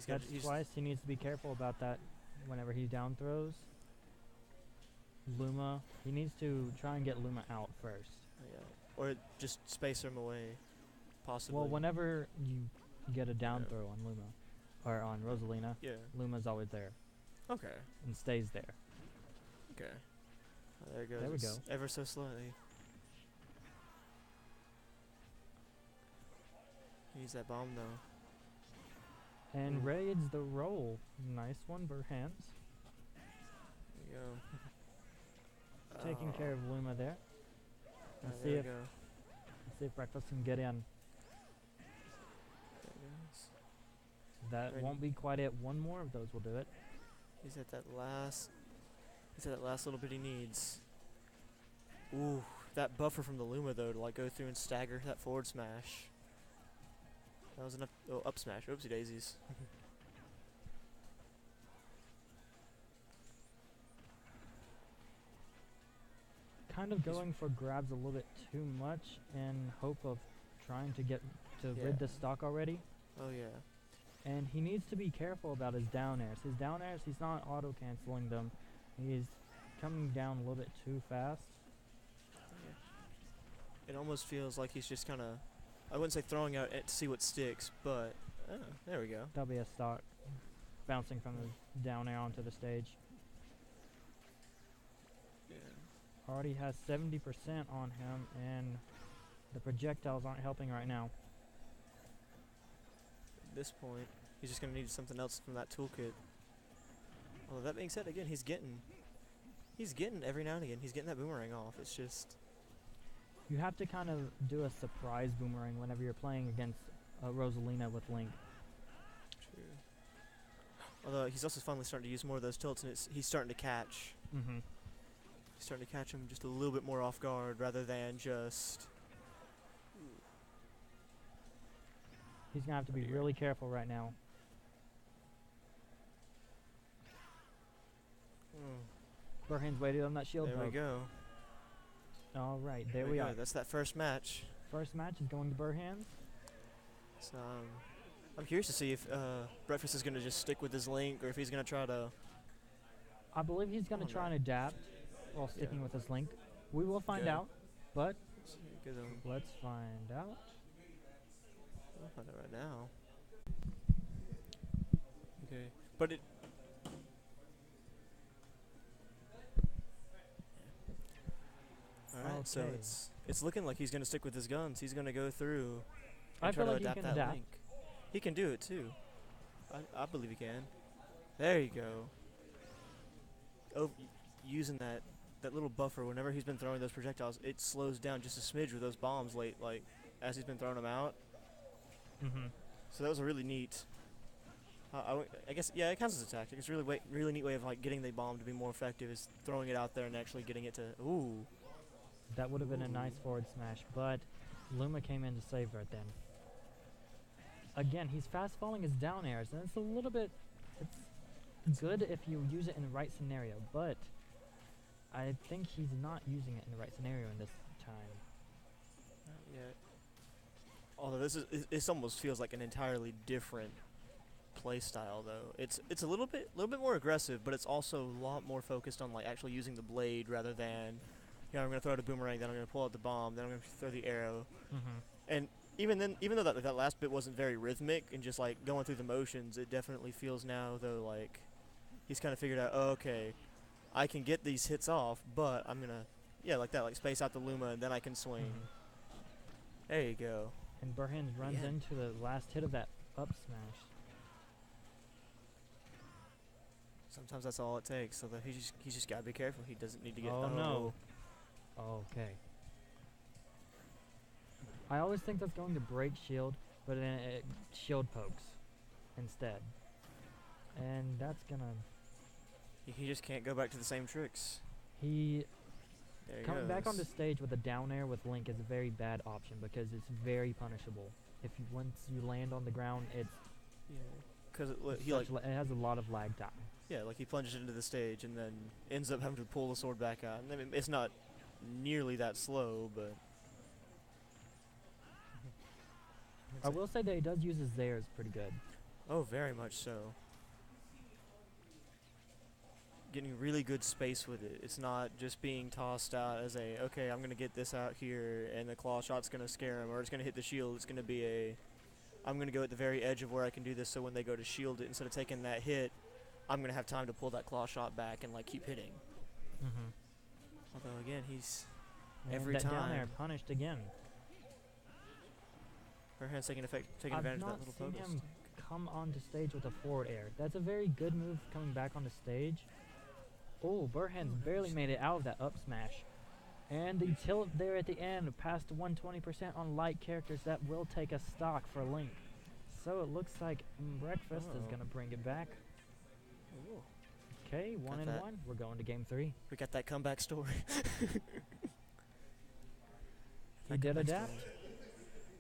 That's twice. He needs to be careful about that whenever he down throws. Luma, he needs to try and get Luma out first. yeah, or just space him away, possibly. Well, whenever you get a down Yeah. throw on Luma, or on Rosalina, Yeah. Luma's always there Okay. and stays there. Okay. Oh, there it goes. There we It's go. Ever so slightly. Use that bomb though. And Ooh. raids the roll. Nice one, Burhands. There you go. Taking care of Luma there. Let's see there if we go. let's see if Breakfast can get in. There it goes. That Ready. won't be quite it. One more of those will do it. He's at that last. He's at that last little bit he needs. Ooh, that buffer from the Luma though to like go through and stagger that forward smash. That was enough. Oh, up smash. Oopsie daisies. kind of going for grabs a little bit too much in hope of trying to get to Yeah. rid the stock already. Oh yeah. And he needs to be careful about his down airs. His down airs, he's not auto canceling them. He's coming down a little bit too fast. It almost feels like he's just kind of, I wouldn't say throwing out it to see what sticks, but there we go. That'll be a stock bouncing from the down air onto the stage. Yeah. Already has 70% on him, and the projectiles aren't helping right now. At this point, he's just gonna need something else from that toolkit. Although that being said, again, he's getting every now and again, he's getting that boomerang off. It's just, You have to kind of do a surprise boomerang whenever you're playing against Rosalina with Link. true. Although he's also finally starting to use more of those tilts, and he's starting to catch. Mm-hmm. He's starting to catch him just a little bit more off guard rather than just. He's gonna have to be Dear. really careful right now. Burhan's waited on that shield There we poke. go. All right, there we go. are. That's that first match. First match is going to Burhan's. So I'm curious to see if Breakfast is going to just stick with his Link, or if he's going to try to. I believe he's gonna Oh, try no. and adapt while sticking Yeah. with his Link. We will find Okay. out, but Get him. let's find out. I'll find out right now. Okay, but it. All right, so Okay. it's looking like he's gonna stick with his guns. He's gonna go through. I and try feel to like he adapt can that adapt. Link. He can do it too. I believe he can. There you go. Oh, using that little buffer whenever he's been throwing those projectiles, it slows down just a smidge with those bombs late, like as he's been throwing them out. Mm-hmm. So that was a really neat. I guess yeah, it counts as a tactic. It's really neat way of like getting the bomb to be more effective is throwing it out there and actually getting it to. Ooh. That would have been a nice forward smash, but Luma came in to save right then. Again, he's fast falling his down airs, and it's a little bit. It's good if you use it in the right scenario, but I think he's not using it in the right scenario in this time. Yeah. Although this almost feels like an entirely different play style though. It's a little bit more aggressive, but it's also a lot more focused on like actually using the blade rather than, I'm gonna throw out a boomerang, then I'm gonna pull out the bomb, then I'm gonna throw the arrow. Mm-hmm. And even though that last bit wasn't very rhythmic and just like going through the motions, it definitely feels now though like he's kind of figured out, oh, okay, I can get these hits off, but I'm gonna like that, like space out the Luma and then I can swing. There you go. And Burhan runs Yeah. into the last hit of that up smash. Sometimes that's all it takes. So that he's just gotta be careful. He doesn't need to get. Oh, no. Okay. I always think that's going to break shield, but then it shield pokes instead. And that's gonna. He just can't go back to the same tricks. He There he coming back goes. onto stage with a down air with Link is a very bad option because it's very punishable. If you once you land on the ground, it's Yeah. Because he such like it has a lot of lag time. he plunges into the stage and then ends up having to pull the sword back out. And I mean, it's not nearly that slow, but. I will say that he does use his Zairs pretty good. Oh, very much so. Getting really good space with it. It's not just being tossed out as okay, I'm going to get this out here and the claw shot's going to scare him or it's going to hit the shield. It's going to be I'm going to go at the very edge of where I can do this so when they go to shield it, instead of taking that hit, I'm going to have time to pull that claw shot back and like keep hitting. Mm-hmm. Although again, he's And Every that down air time. punished again. her hand's taking I've advantage of not that little seen pogo him stick. come onto stage with a forward air. That's a very good move coming back onto stage. Oh, Burhan's barely made it out of that up smash. And the tilt there at the end, past 120% on light characters, that will take a stock for Link. So it looks like Breakfast is Oh. going to bring it back. Ooh, Okay, 1-1. that. We're going to game 3. we got that comeback story. He That did comeback adapt. story.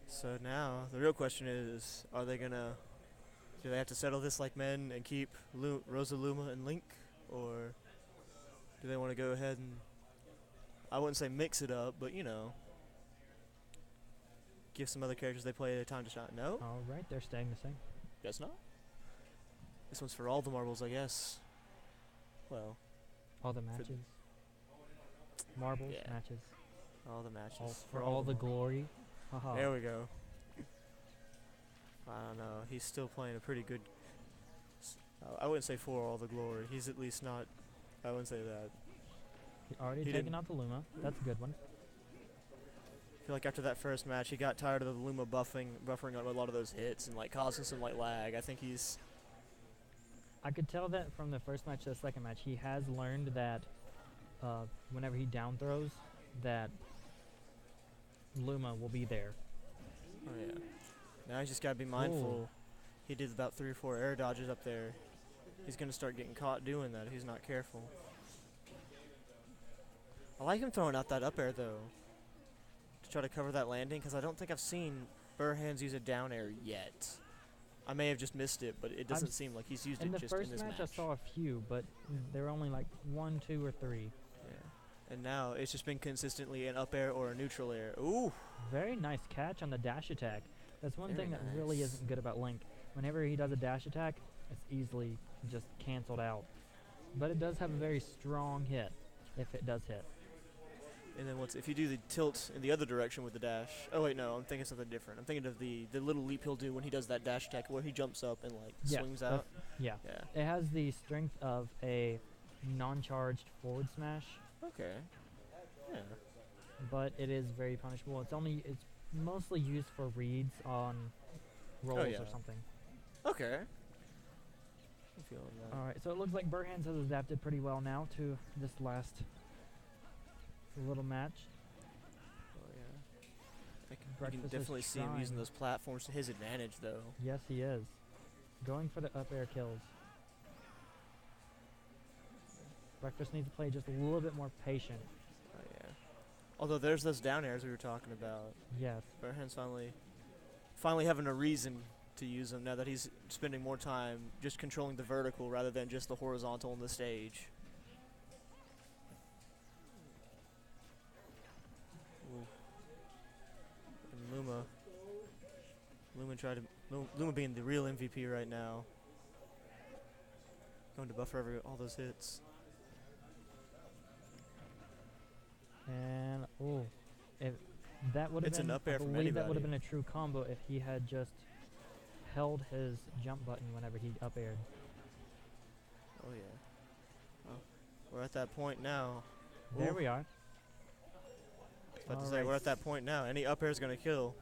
So now the real question is, do they have to settle this like men and keep Rosaluma and Link, or do they want to go ahead and I wouldn't say mix it up, but you know, give some other characters they play a time to shine. No, All right, they're staying the same. guess not. This one's for all the marbles, I guess. Well, All the matches. Marbles, Yeah. matches. all the matches. All, for all the marbles. glory. Haha. There we go. I don't know. He's still playing a pretty good. I wouldn't say for all the glory. He's at least not. I wouldn't say that. Already he taken didn't- out the Luma. That's a good one. I feel like after that first match, he got tired of the Luma buffering on a lot of those hits and like causing some like lag. I think he's. I could tell that from the first match to the second match. He has learned that whenever he down throws, that Luma will be there. Oh yeah. Now he's just gotta be mindful. He did about 3 or 4 air dodges up there. He's gonna start getting caught doing that if he's not careful. I like him throwing out that up air though, to try to cover that landing, because I don't think I've seen Burhands use a down air yet. I may have just missed it, but it doesn't seem like he's used In it the just in first this match, match. I saw a few, but there were only like 1, 2, or 3. Yeah. And now it's just been consistently an up air or a neutral air. Ooh. Very nice catch on the dash attack. That's one Very thing that really nice. isn't good about Link. Whenever he does a dash attack, it's easily just canceled out. But it does have a very strong hit, if it does hit. And then if you do the tilt in the other direction with the dash. Oh wait, no, I'm thinking something different. I'm thinking of the little leap he'll do when he does that dash attack where he jumps up and like Yes, swings that's- out. Yeah. Yeah. It has the strength of a non-charged forward smash, Okay. Yeah. but it is very punishable. It's mostly used for reads on rolls yeah. or something. Okay. I'm feeling that. Alright, so it looks like Burhands has adapted pretty well now to this last little match. Oh yeah. You can Breakfast is definitely see him using trying. those platforms to his advantage though. Yes, he is. Going for the up air kills. Breakfast needs to play just a little bit more patient. Oh yeah. Although there's those down airs we were talking about. Yes. Burhan's finally having a reason to use them now that he's spending more time just controlling the vertical rather than just the horizontal on the stage. Ooh. And Luma being the real MVP right now. Going to buffer all those hits. And if that would have It's been, an up air I from believe that would have anybody. been a true combo if he had just held his jump button whenever he up aired. Oh yeah. Oh, we're at that point now. There Ooh. we are. About to say, Alright. we're at that point now. Any up air is going to kill.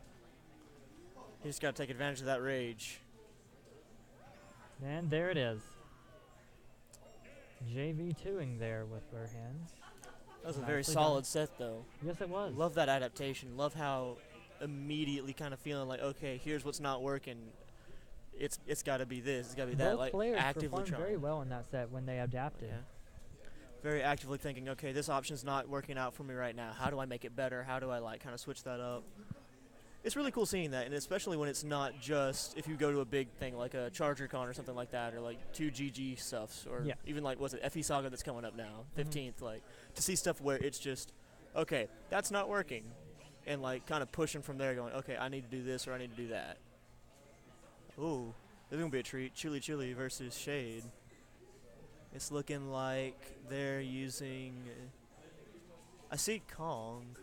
You just got to take advantage of that rage. And there it is. JV2ing there with Burhands. That was a very Nicely done. solid set, though. Yes, it was. Love that adaptation. Love how immediately kind of feeling like, okay, here's what's not working. It's got to be this. It's got to be that. Both Like players actively performed trying. very well in that set when they adapted. Yeah. Very actively thinking, okay, this option's not working out for me right now. How do I make it better? How do I like kind of switch that up? It's really cool seeing that, and especially when it's not just if you go to a big thing like a ChargerCon or something like that, or like 2GG stuffs, or Yeah. even like what's it, FE Saga that's coming up now, Mhm. 15th. Like to see stuff where it's just, okay, that's not working, and like kind of pushing from there, going, okay, I need to do this or I need to do that. Ooh, this is gonna be a treat. Chili versus Shade. It's looking like they're using. I see Kong.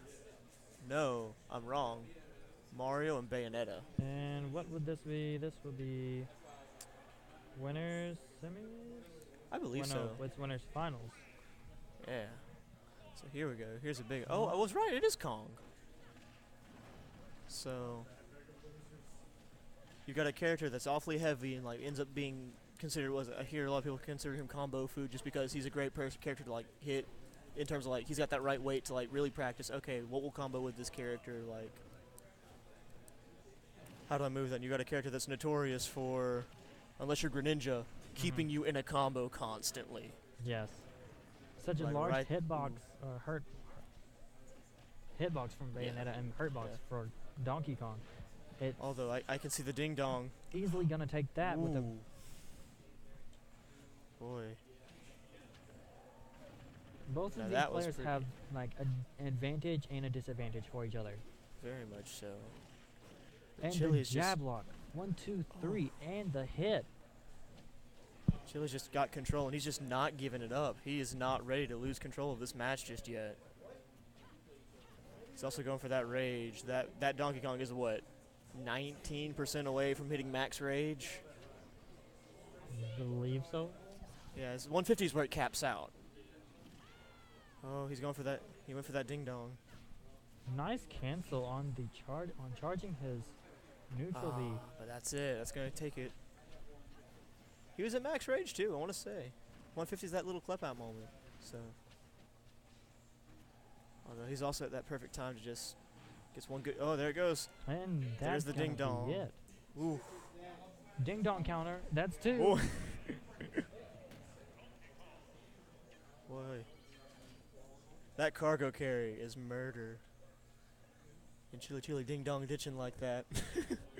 No, I'm wrong. Mario and Bayonetta. And what would this be? This would be winners, semis? I believe Well, so. no, it's winners, finals. Yeah. So here we go. Here's a big. Oh, I was right. It is Kong. So you've got a character that's awfully heavy and like ends up being considered. I hear a lot of people consider him combo food just because he's a great character to like hit. In terms of like he's got that right weight to like really practice. Okay, what will combo with this character? Like, how do I move that? And you got a character that's notorious for, unless you're Greninja, keeping you in a combo constantly. Yes. Such a Like large right- hitbox, hitbox from Yeah. Bayonetta and hurtbox Yeah. for Donkey Kong. It's Although I can see the ding dong. easily gonna take that with a Ooh. Boy. Both Now of these that was players pretty- have like an advantage and a disadvantage for each other. Very much so. And the Chili's just jab lock. 1, 2, 3, and the hit. Chili's just got control, and he's just not giving it up. He is not ready to lose control of this match just yet. He's also going for that rage. That Donkey Kong is what, 19% away from hitting max rage. Believe so. Yeah, it's 150 is where it caps out. Oh, he's going for that. He went for that ding dong. Nice cancel on the charging his neutral B. But that's it. That's gonna take it. He was at max rage too. I want to say, 150 is that little clip out moment. So, although he's also at that perfect time to just gets one good. Oh, there it goes. And There's that's the gonna ding dong. be it. Ooh. Ding dong counter. That's 2. Oh. Boy. That cargo carry is murder. And Chili ding dong ditching like that.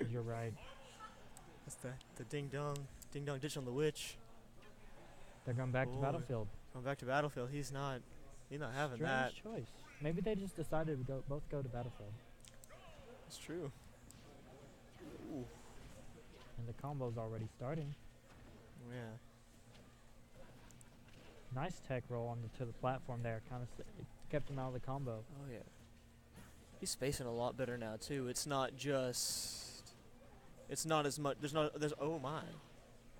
You're right. That's the ding dong ditch on the witch. They're going back to Boy. Battlefield. Going back to Battlefield. He's not having that. Strange choice. Maybe they just decided to both go to Battlefield. It's true. Ooh. And the combo's already starting. Yeah. Nice tech roll to the platform there. Kind of kept him out of the combo. Oh yeah. He's spacing a lot better now too. It's not just. It's not as much. There's. Oh my.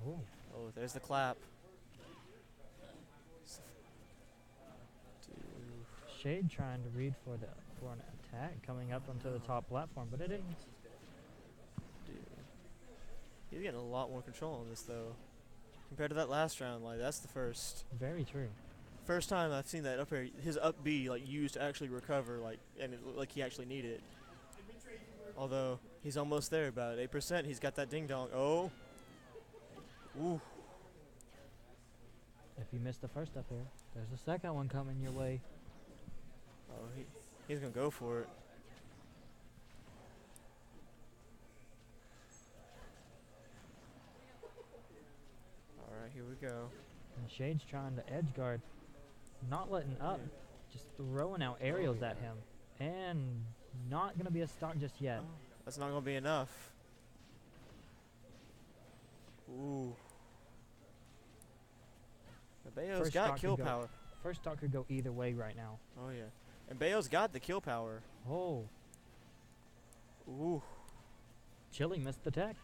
Oh, Oh, there's the clap. Shade trying to read for an attack coming up onto the top platform, but it didn't. Dude. He's getting a lot more control on this though. Compared to that last round, like that's the Very true. first time I've seen that up air, his up B like used to actually recover, like, and it looked like he actually needed it. Although he's almost there, about 8%. He's got that ding dong. Oh. Ooh. If you missed the first up there, there's a second one coming your way. Oh, he's gonna go for it. All right, here we go. And Shade's trying to edge guard, not letting up, just throwing out aerials at him, and not gonna be a stock just yet. Oh, that's not gonna be enough. Ooh. Bayo's First got stock kill could go- power. First stock could go either way right now. Oh yeah. And Bayo's got the kill power. Oh, Ooh. Chili missed the tech.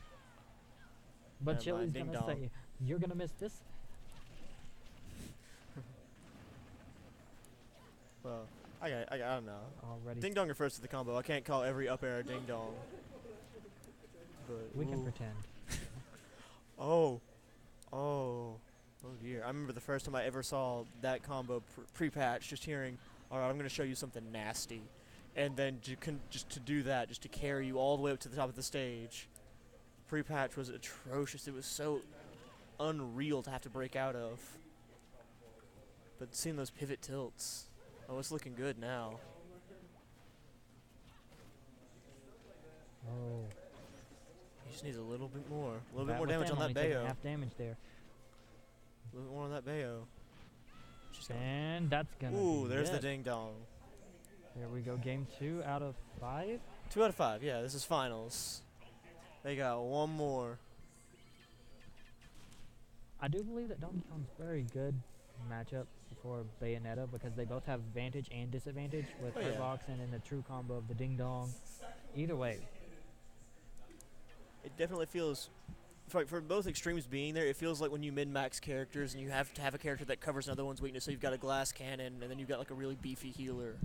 But Never Chili's mind, ding gonna dong. say, "You're gonna miss this." Well, I don't know. Already, Ding dong refers to the combo. I can't call every up air a ding dong. But we can ooh. pretend. Oh. Oh. Oh dear. I remember the first time I ever saw that combo pre-patch, just hearing, all right, I'm going to show you something nasty. And then just to do that, just to carry you all the way up to the top of the stage. Pre-patch was atrocious. It was so unreal to have to break out of. But seeing those pivot tilts, oh, it's looking good now. Oh, He just needs a little bit more. A little bit Bat more with damage them on that only taking Bayo. half damage there, A little bit more on that Bayo. She's gonna and that's gonna. Ooh, be there's the it. ding dong. There we go. Game 2 out of 5. 2 out of 5. Yeah, this is finals. They got one more. I do believe that Donkey Kong's very good matchup for Bayonetta because they both have advantage and disadvantage with Oh, yeah. Airbox and in the true combo of the Ding Dong. Either way, It definitely feels, for both extremes being there, it feels like when you min-max characters and you have to have a character that covers another one's weakness. So you've got a glass cannon and then you've got like a really beefy healer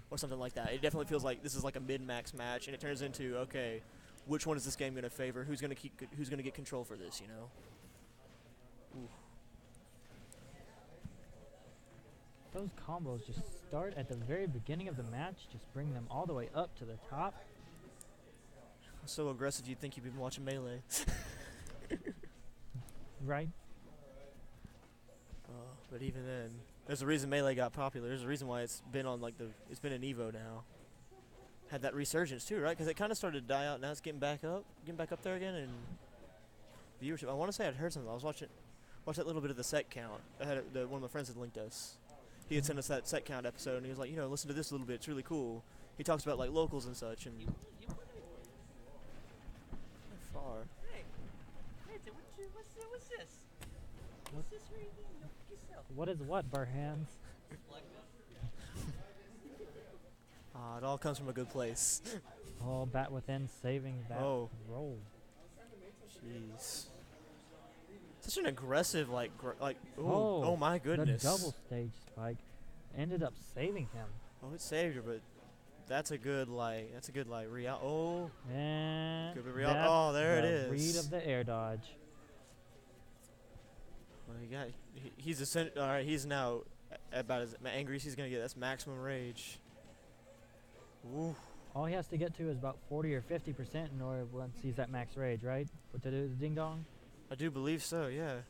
or something like that. It definitely feels like this is like a min-max match, and it turns into, okay, which one is this game going to favor? Who's going to get control for this? You know. Ooh. those combos just start at the very beginning of the match, just bring them all the way up to the top. So aggressive, you'd think you've been watching Melee. Right? But even then, there's a reason Melee got popular. There's a reason why it's been on it's been an Evo now. Had that resurgence too, right? Because it kind of started to die out. Now it's getting back up there again, and viewership. I want to say I'd heard something. I was watching that little bit of the set count. I had one of my friends had linked us. he had sent us that set count episode, and he was like, you know, listen to this a little bit. It's really cool. He talks about like locals and such, and far. Hey, what's this? What's this for yourself? What is what, Burhans? It all comes from a good place. Oh, bat within saving that Oh. roll. Jeez. Such an aggressive, like, ooh, Oh, oh my goodness. The double stage spike ended up saving him. Oh, it saved her, but that's a good, like, real. Oh, And Could be real- that's oh, there it the is. read of the air dodge. well, all right, he's now about as angry as he's going to get. That's maximum rage. Ooh. All he has to get to is about 40 or 50% in order once he's at max rage, right? What to do with the ding dong? I do believe so, yeah.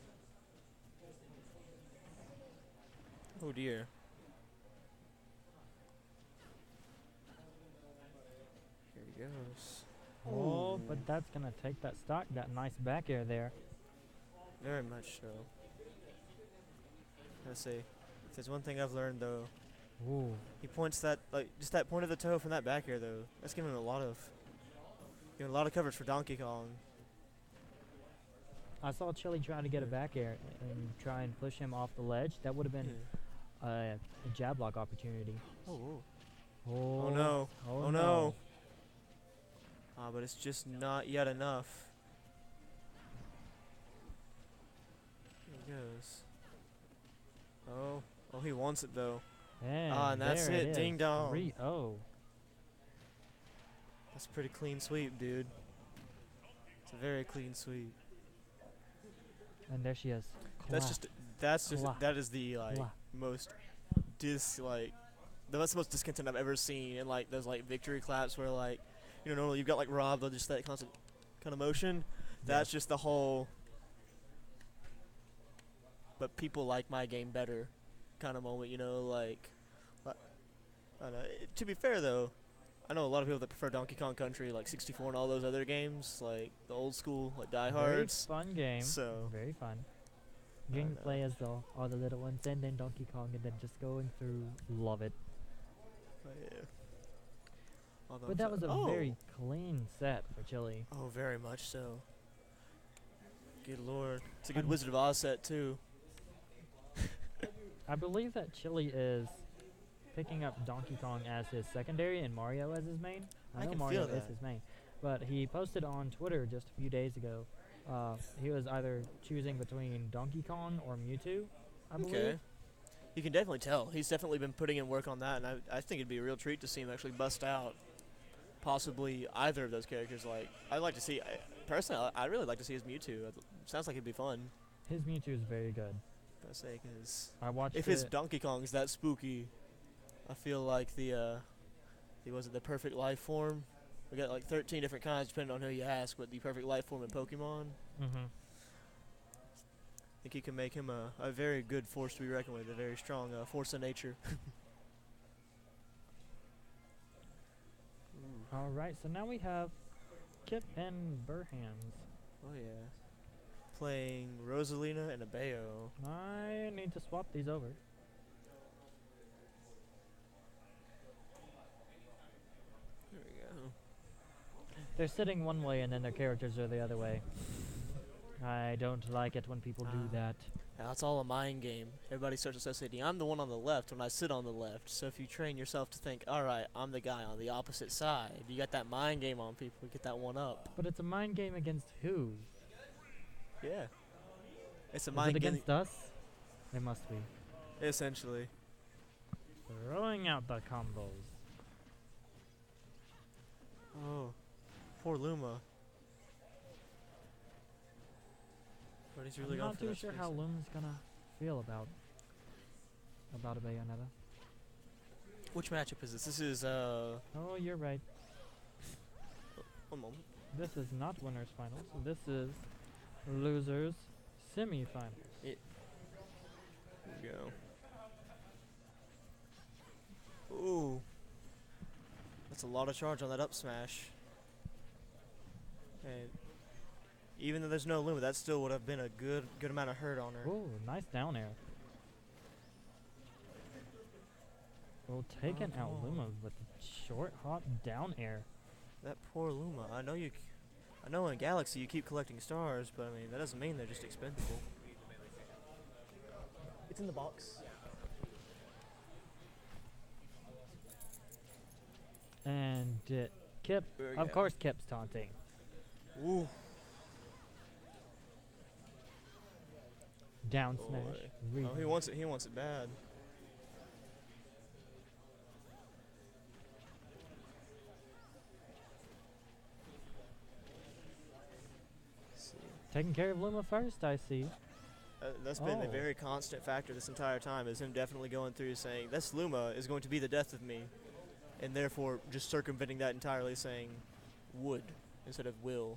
Oh, dear. Here he goes. Oh, Ooh. but that's gonna take that stock, that nice back air there. Very much so. Let's see. If there's one thing I've learned, though, Ooh. he points that, like, just that point of the toe from that back air, though. That's giving him a lot of coverage for Donkey Kong. I saw Chili trying to get a back air and try and push him off the ledge. That would have been a jab lock opportunity. Oh, Oh, oh no. Oh, Oh, no. But it's just not yet enough. Here he goes. Oh, he wants it, though. And, And that's there it, is. ding dong. 3-0. That's a pretty clean sweep, dude. It's a very clean sweep. And there she is. That's Clap. that is the like Clap. most that's the most discontent I've ever seen in like those like victory claps where like, you know, normally you've got like Rob, they'll just that constant kind of motion. That's just the whole but people like my game better kind of moment, you know, like I don't know. To be fair though, I know a lot of people that prefer Donkey Kong Country, like 64 and all those other games, like the old school, like Die Very Hards. fun game. So Very fun. I Getting to know. play as all the little ones and then Donkey Kong and then just going through. Love it. yeah. Although But that was a oh. very clean set for Chili. Oh, very much so. Good lord. It's a good I'm- Wizard of Oz set, too. I believe that Chili is picking up Donkey Kong as his secondary and Mario as his main. I know can Mario feel is that. his main. But he posted on Twitter just a few days ago. He was either choosing between Donkey Kong or Mewtwo, I believe. Okay. You can definitely tell. He's definitely been putting in work on that, and I think it'd be a real treat to see him actually bust out possibly either of those characters. Like, I'd like to see, personally, I'd really like to see his Mewtwo. Sounds like it'd be fun. His Mewtwo is very good. I say, because I watched if it. his Donkey Kong's that spooky, I feel like the perfect life form. We got like 13 different kinds depending on who you ask, but the perfect life form in Pokemon. Mm-hmm. I think you can make him a very good force to be reckoned with, a very strong force of nature. All right, so now we have Kip and Burhans. Oh yeah. Playing Rosalina and Abeo. I need to swap these over. There we go. They're sitting one way and then their characters are the other way. I don't like it when people do that. Now, it's all a mind game. Everybody starts associating. I'm the one on the left when I sit on the left. So if you train yourself to think, all right, I'm the guy on the opposite side, you got that mind game on people. You get that one up. But it's a mind game against who? Yeah. It's a Is mind it game. against us? It must be. Essentially. Throwing out the combos. Oh, poor Luma. But he's really I'm gone not for too that sure space. how Luma's gonna feel about a Bayonetta. Which matchup is this? This is Oh, you're right. one moment. This is not winners finals. This is losers semifinals. Here we go. Ooh. That's a lot of charge on that up smash. And even though there's no Luma, that still would have been a good amount of hurt on her. Oh, nice down air. Well, taking out come Luma on. with a short hop down air. That poor Luma. I know I know in Galaxy you keep collecting stars, but I mean that doesn't mean they're just expendable. It's in the box. And Kip, of Yeah. course Kip's taunting. Ooh. Down Boy. smash. Oh, he rebound. wants it. He wants it bad. Let's see. Taking care of Luma first, I see. That's been a Oh. very constant factor this entire time, is him definitely going through saying, this Luma is going to be the death of me. And therefore just circumventing that entirely, saying would instead of will.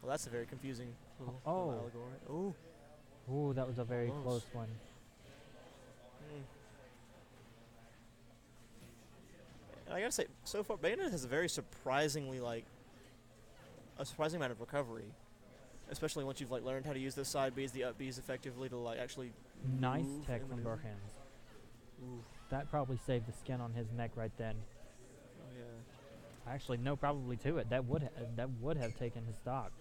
Well, that's a very confusing little Oh. allegory. Ooh. Ooh, that was a very Close. close one. Mm. And I gotta say, so far, Bayonetta has a very surprisingly, a surprising amount of recovery. Especially once you've, learned how to use the side Bs, the up Bs effectively to, actually Nice move tech and from maneuver. Burhans. Ooh. That probably saved the skin on his neck right then. Oh, yeah. Actually, no, probably to it. That would have taken his stock.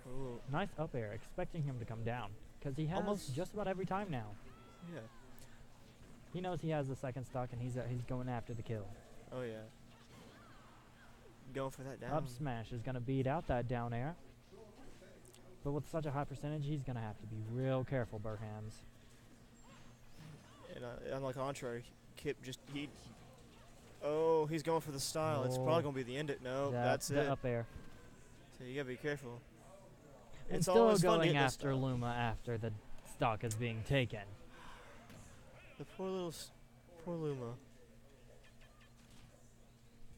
Ooh. Nice up air, expecting him to come down, because he has Almost- just about every time now. Yeah. He knows he has the second stock, and he's going after the kill. Oh, yeah. Going for that down. Up smash is gonna beat out that down air, but with such a high percentage, he's gonna have to be real careful, Burhans. And on the contrary, Kip just oh, he's going for the style. It's probably Oh. gonna be the end. No, Yeah, that's the it. up air. So you gotta be careful. And It's still always fun to going hit the after style. Luma after the stock is being taken. The poor little, poor Luma.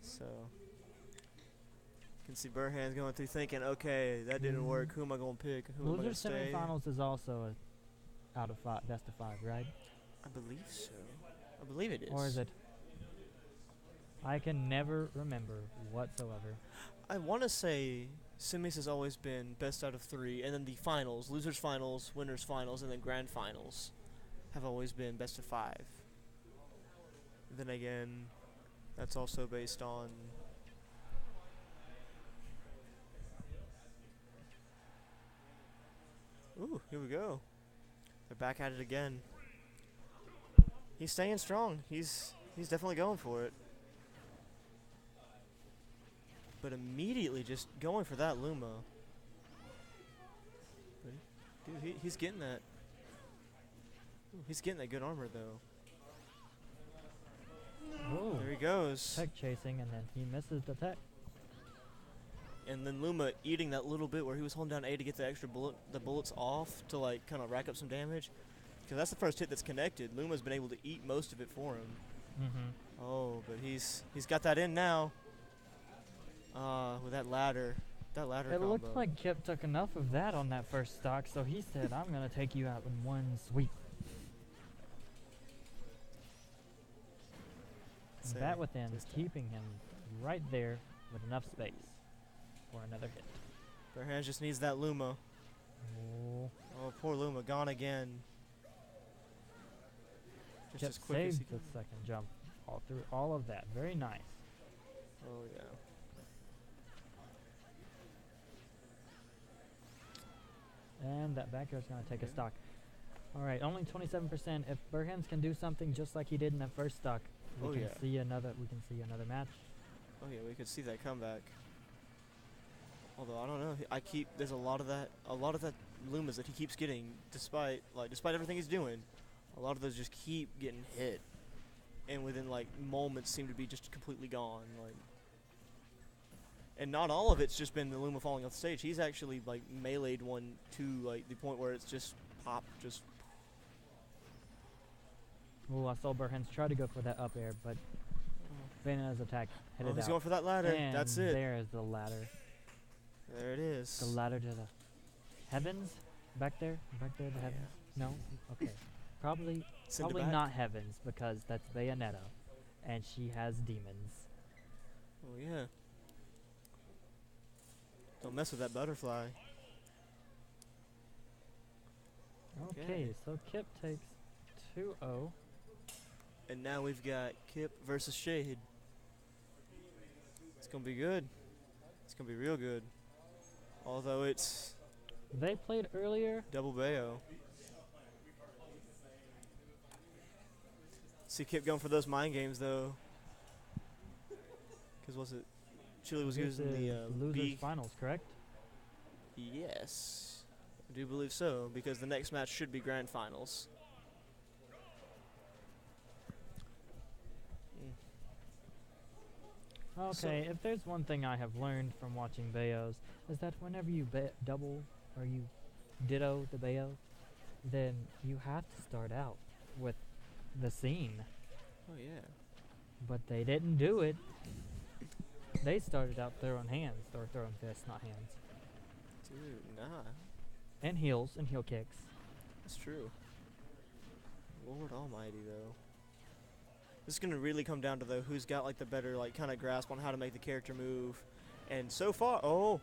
So, you can see Burhan's going through thinking, okay, that didn't work. Who am I gonna pick? Who am I Loser gonna stay? semifinals is also a out of five, best of 5, right? I believe so. I believe it is. Or is it? I can never remember whatsoever. I want to say semis has always been best out of 3, and then the finals, losers finals, winners finals, and then grand finals have always been best of 5. Then again, that's also based on ooh, here we go. They're back at it again. He's staying strong. He's definitely going for it. But immediately just going for that Luma. But dude, he's getting that. Ooh, he's getting that good armor though. Oh, There he goes. tech chasing, and then he misses the tech. And then Luma eating that little bit where he was holding down A to get the extra bullets off to kind of rack up some damage. Because that's the first hit that's connected. Luma's been able to eat most of it for him. Mm-hmm. Oh, but he's got that in now. With that ladder. That ladder It combo. looked like Kip took enough of that on that first stock, so he said, I'm going to take you out in one sweep. Say, That within, just that. keeping him right there with enough space for another hit. Burhan just needs that Luma. Oh, Oh, poor Luma, gone again. Just Kip as quick as he saved the can. second jump all through all of that. Very nice. Oh, yeah. And that back air is going to take a Okay. stock. All right, only 27%. If Burhans can do something just like he did in that first stock, we Oh, can yeah. see another. We can see another match. Oh, yeah, we could see that comeback. Although, I don't know. There's a lot of that Lumas that he keeps getting, despite everything he's doing. A lot of those just keep getting hit. And within, moments seem to be just completely gone. And not all of it's just been the Luma falling off the stage. He's actually, meleeed one to, the point where it's just pop, just... Oh, I saw Burhans try to go for that up air, but Bayonetta's attack hit Oh, it he's out. going for that ladder. And That's it. there is the ladder. There it is. The ladder to the heavens? Back there? Back there, the Oh, yeah. heavens? No? Okay. Probably Send it probably back. not heavens, because that's Bayonetta. And she has demons. Oh, yeah. Don't mess with that butterfly. Okay, Okay. so Kip takes 2-0. And now we've got Kip versus Shade. It's gonna be good. It's gonna be real good. Although it's They played earlier. double Bayo. See Kip going for those mind games though. Cause was it? Chile was This using the is losers B. finals, correct? Yes, I do believe so. Because the next match should be grand finals. Okay, if there's one thing I have learned from watching Bayos, is that whenever you double or you ditto the Bayo, then you have to start out with the scene. Oh yeah. But they didn't do it. They started out throwing hands, or throwing fists, not hands. Dude, nah. And heels, and heel kicks. That's true. Lord almighty, though. This is going to really come down to, though, who's got, like, the better, like, kind of grasp on how to make the character move. And so far, oh,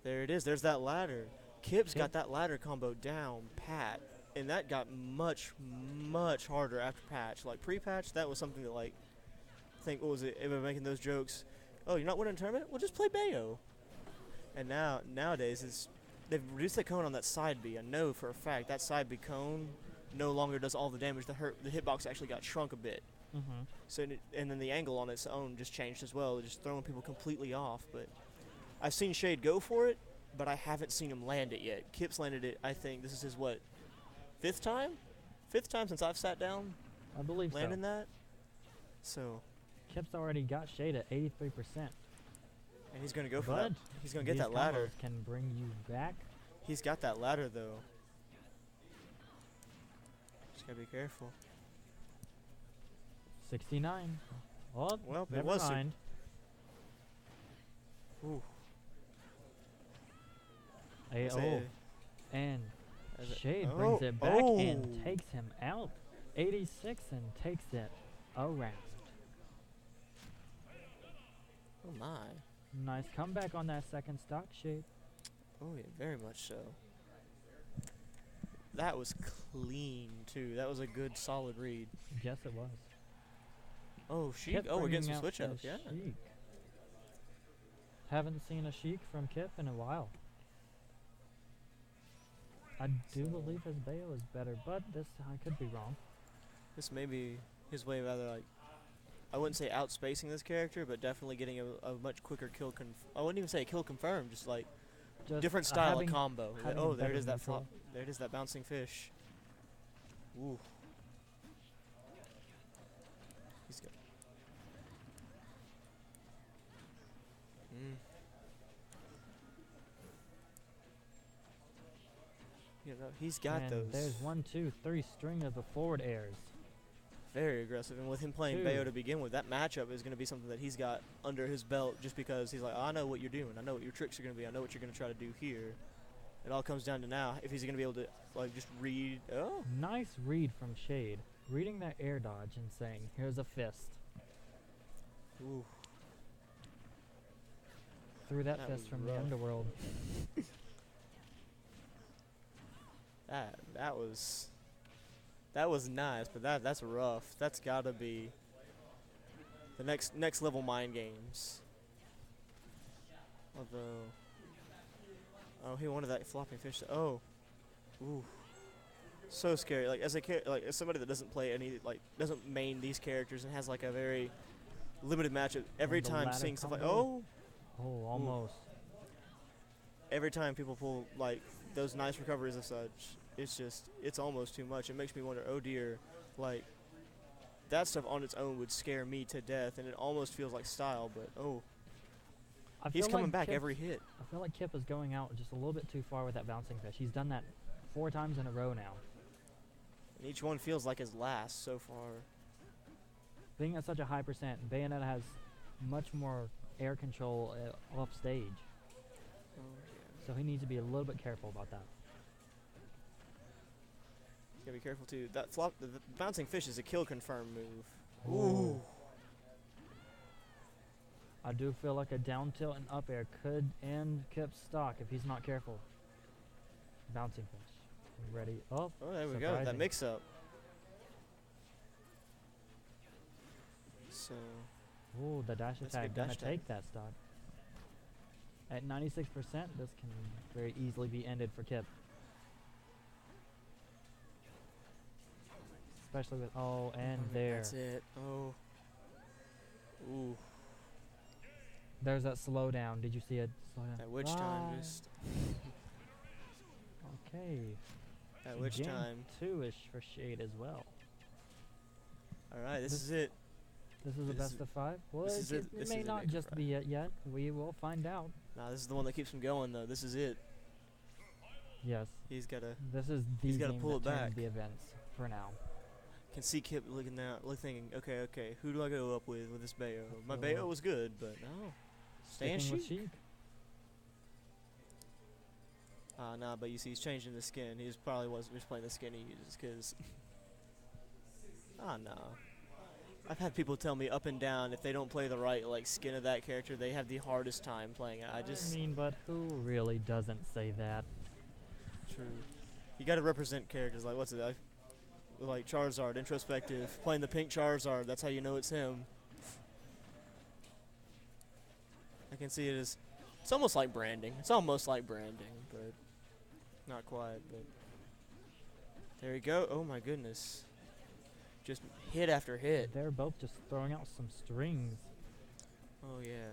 there it is. There's that ladder. Kip's got that ladder combo down pat. And that got much, much harder after patch. Like, pre-patch, that was something that, like, I think, what was it? Everyone making those jokes. Oh, you're not winning a tournament? Well, just play Bayo. And nowadays, they've reduced the cone on that side B. I know for a fact that side B cone no longer does all the damage. The hitbox actually got shrunk a bit. Mm-hmm. So and then the angle on its own just changed as well, just throwing people completely off. But I've seen Shade go for it, but I haven't seen him land it yet. Kip's landed it. I think this is his fifth time since I've sat down I believe landing so. that. So Kip's already got Shade at 83%. and he's gonna go for But that. He's gonna get these that ladder. combos can bring you back. He's got that ladder though. Just gotta be careful. 69. Oh, Well, it never was mind. Ooh. Oh, and Is it- Shade oh, brings it back oh. and takes him out. 86 and takes it around. Oh my. Nice comeback on that second stock, Shade. Oh yeah, very much so. That was clean too. That was a good solid read. Yes, it was. Oh, Sheik. Kip Oh, we're getting bringing some out switch the ups. Yeah. Sheik. Haven't seen a Sheik from Kip in a while. I do believe his Bayo is better, but this I could be wrong. This may be his way of either like, I wouldn't say outspacing this character, but definitely getting a much quicker kill. I wouldn't even say kill confirm. Just like Just different style having, of combo. having Oh, a there it better is. That neutral. flop. There it is. That bouncing fish. Ooh. He's good. You know, he's got and those. there's 1, 2, 3 string of the forward airs. Very aggressive, and with him playing Two. Bayo to begin with, that matchup is going to be something that he's got under his belt just because he's like, I know what you're doing. I know what your tricks are going to be. I know what you're going to try to do here. It all comes down to now if he's going to be able to like just read. Oh, Nice read from Shade. Reading that air dodge and saying, here's a fist. ooh, Threw that That fist was from the rough. underworld. that was nice, but that's rough. That's got to be the next level mind games. Although, oh, he wanted that flopping fish. Oh, ooh. So scary. Like as as somebody that doesn't play doesn't main these characters and has like a very limited matchup. Every the time ladder seeing stuff like combo? oh, Oh, almost. every time people pull like those nice recoveries and such, it's almost too much. It makes me wonder, oh dear, like that stuff on its own would scare me to death, and it almost feels like style. But oh, I he's feel coming like back Kip's- every hit. I feel like Kip is going out just a little bit too far with that bouncing fish. He's done that 4 times in a row now. And each one feels like his last so far. Being at such a high percent, Bayonetta has much more air control off stage. Oh, yeah. So he needs to be a little bit careful about that. You gotta be careful too. That the bouncing fish is a kill confirm move. Ooh. I do feel like a down tilt and up air could end Kip's stock if he's not careful. Bouncing fish. Ready up. Oh, there we go. That Surprising. mix up. So Ooh, the dash Let's attack get gonna dash attack. take that stock. At 96%, this can very easily be ended for Kip. Especially with, oh, and there. That's it. Oh. Ooh. There's that slowdown. Did you see it? Slowdown. At which time just Okay. at which Game time. 2-ish for Shade as well. Alright, this This- is it. This is the This best is- of 5? Well, this is it, it- it this may is it, not Make or just Fry. be it yet. We will find out. Nah, this is the one that keeps him going though. This is it. Yes. He's gotta This is the He's gotta game pull that it turns back. the events for now. can see Kip looking now, thinking, okay, who do I go up with this Bayo? My So, Bayo was good, but no. Stan Sticking with Sheik? Sheik. Nah, but you see, he's changing the skin. He probably wasn't just playing the skin he uses, because. No. I've had people tell me up and down if they don't play the right like skin of that character, they have the hardest time playing it. I mean, but who really doesn't say that? True. You got to represent characters like what's it? Like Charizard, introspective, playing the pink Charizard. That's how you know it's him. I can see it as it's almost like branding. It's almost like branding, but not quite. But there you go. Oh my goodness. Just hit after hit. They're both just throwing out some strings. Oh yeah.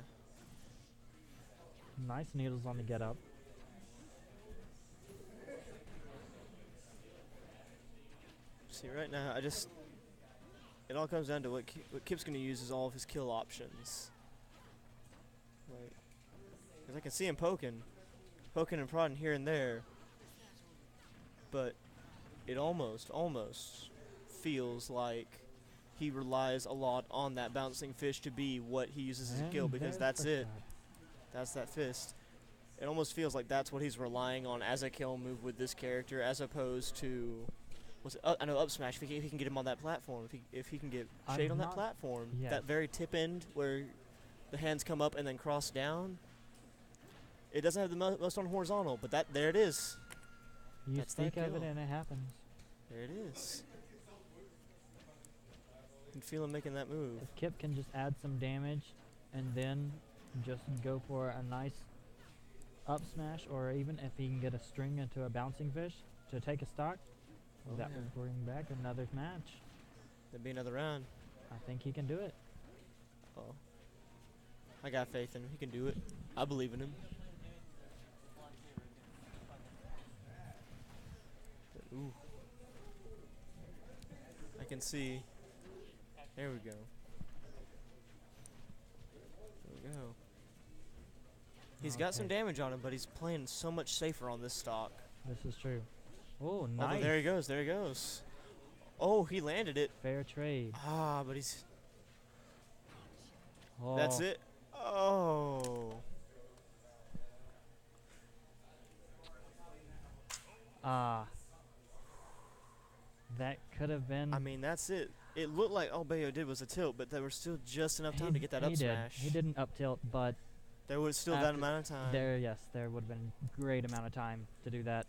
Nice needles on the get up. See, right now, it all comes down to what Kip's going to use is all of his kill options. Like, because I can see him poking and prodding here and there, but it almost feels like he relies a lot on that bouncing fish to be what he uses as a kill, And because there's that's the it. shot. That's that fist. It almost feels like that's what he's relying on as a kill move with this character, as opposed to, I know up smash. If he can get him on that platform, if he can get Shade I'm on that not- platform, yes. that very tip end where the hands come up and then cross down. It doesn't have the most on horizontal, but there it is. You That's that speak of it kill. and it happens. There it is. You can feel him making that move. If Kip can just add some damage and then just go for a nice up smash, or even if he can get a string into a bouncing fish to take a stock, Oh, that yeah. would bring back another match. There'll be another round. I think he can do it. Oh, I got faith in him. He can do it. I believe in him. But, ooh. I can see. There we go. There we go. He's got some Okay. damage on him, but he's playing so much safer on this stock. This is true. Oh, Oh, nice. but there he goes. There he goes. Oh, he landed it. Fair trade. But he's. Oh, That's it. Oh. That could have been. I mean, that's it. It looked like all Bayo did was a tilt, but there was still just enough time to get that up smash. He didn't up tilt, but There was still that after amount of time. there would have been a great amount of time to do that.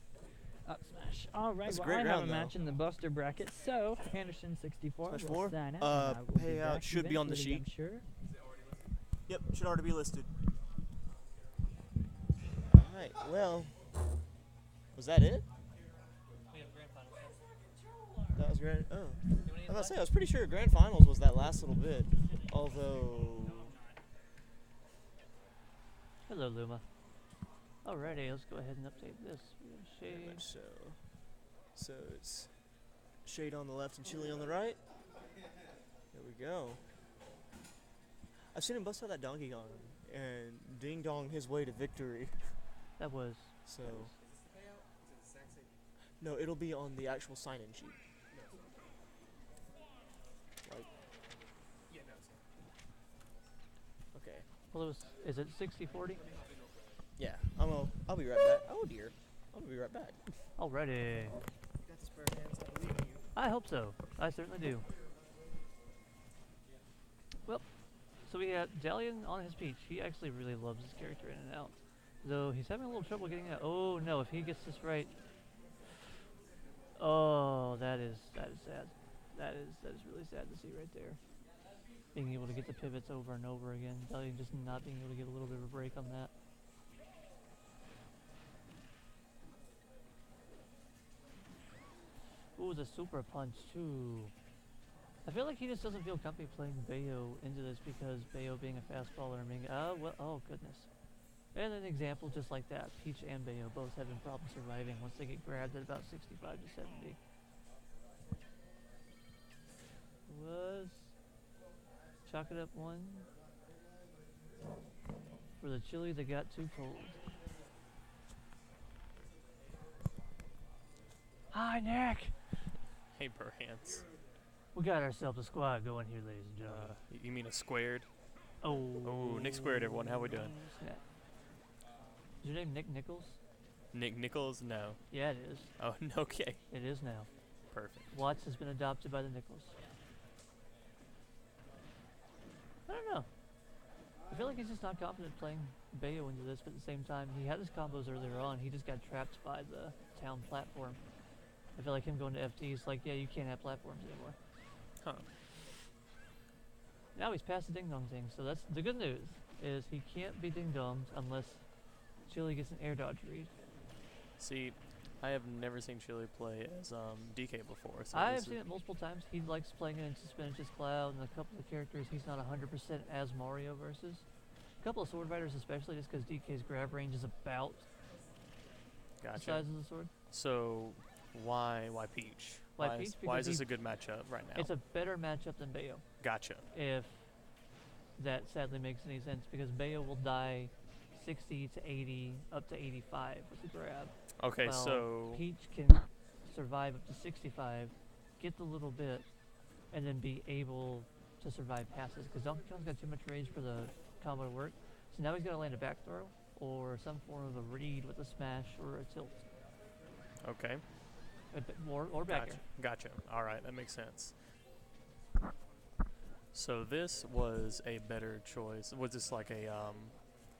Up smash. All right, That's a well, great I have round, a though. match in the Buster bracket, so Anderson 64 Smash will four? sign out. Uh, and I will be payout back should be on the eventually, I'm sheet. sure. Yep, should already be listed. Alright, well. Was that it? That was grand. Oh. I was about to say, I was pretty sure grand finals was that last little bit. Although. Hello, Luma. Alrighty, let's go ahead and update this. We have Very Shade. much so it's Shade on the left and Chili on the right. There we go. I've seen him bust out that Donkey Kong and ding dong his way to victory. That was. So no, it'll be on the actual sign-in sheet. Like, okay, Well, it was. Is it 60-40? yeah, I'll be right back. Oh dear, I'll be right back. Alrighty. Got the spare hands, I believe in you. I hope so. I certainly do. Well, so we got Dalian on his peach. He actually really loves his character in and out. Though he's having a little trouble getting out. Oh no, if he gets this right. Oh, that is sad. That is really sad to see right there. being able to get the pivots over and over again. Dalian just not being able to get a little bit of a break on that. Ooh, the super punch too. I feel like he just doesn't feel comfy playing Bayo into this because Bayo being a fastballer and being, oh goodness. And an example just like that, Peach and Bayo both having problems surviving once they get grabbed at about 65 to 70. Was chalk it up one for the chili that got too cold. Hi, Nick! Hey, Burhans. We got ourselves a squad going here, ladies and gentlemen. You mean a squared? Oh, Oh, Nick squared, everyone. How we doing? snap. Is your name Nick Nichols? Nick Nichols? No. Yeah, it is. Oh, okay. It is now. Perfect. Watts has been adopted by the Nichols. I don't know. I feel like he's just not confident playing Bayo into this, but at the same time, he had his combos earlier on. He just got trapped by the town platform. I feel like him going to FD is like, yeah, you can't have platforms anymore. Huh. Now he's past the ding dong thing, so that's the good news. Is he can't be ding donged unless Chili gets an air dodge read. See, I have never seen Chili play as DK before. So I this have seen it multiple times. He likes playing it into Spinach's Cloud, and a couple of characters he's not 100% as Mario versus. A couple of sword fighters especially, just because DK's grab range is about the Gotcha. size of the sword. So, why Peach? Why is- Peach? Why is Because this a good matchup right now? It's a better matchup than Bayo, Gotcha. if that sadly makes any sense, because Bayo will die 60 to 80, up to 85 with the grab. Okay, Well, so Peach can survive up to 65, get the little bit, and then be able to survive passes. Because Donkey Kong's got too much rage for the combo to work. So now he's got to land a back throw or some form of a read with a smash or a tilt. okay, Or back gotcha. air. Gotcha. All right, that makes sense. So this was a better choice. Was this like a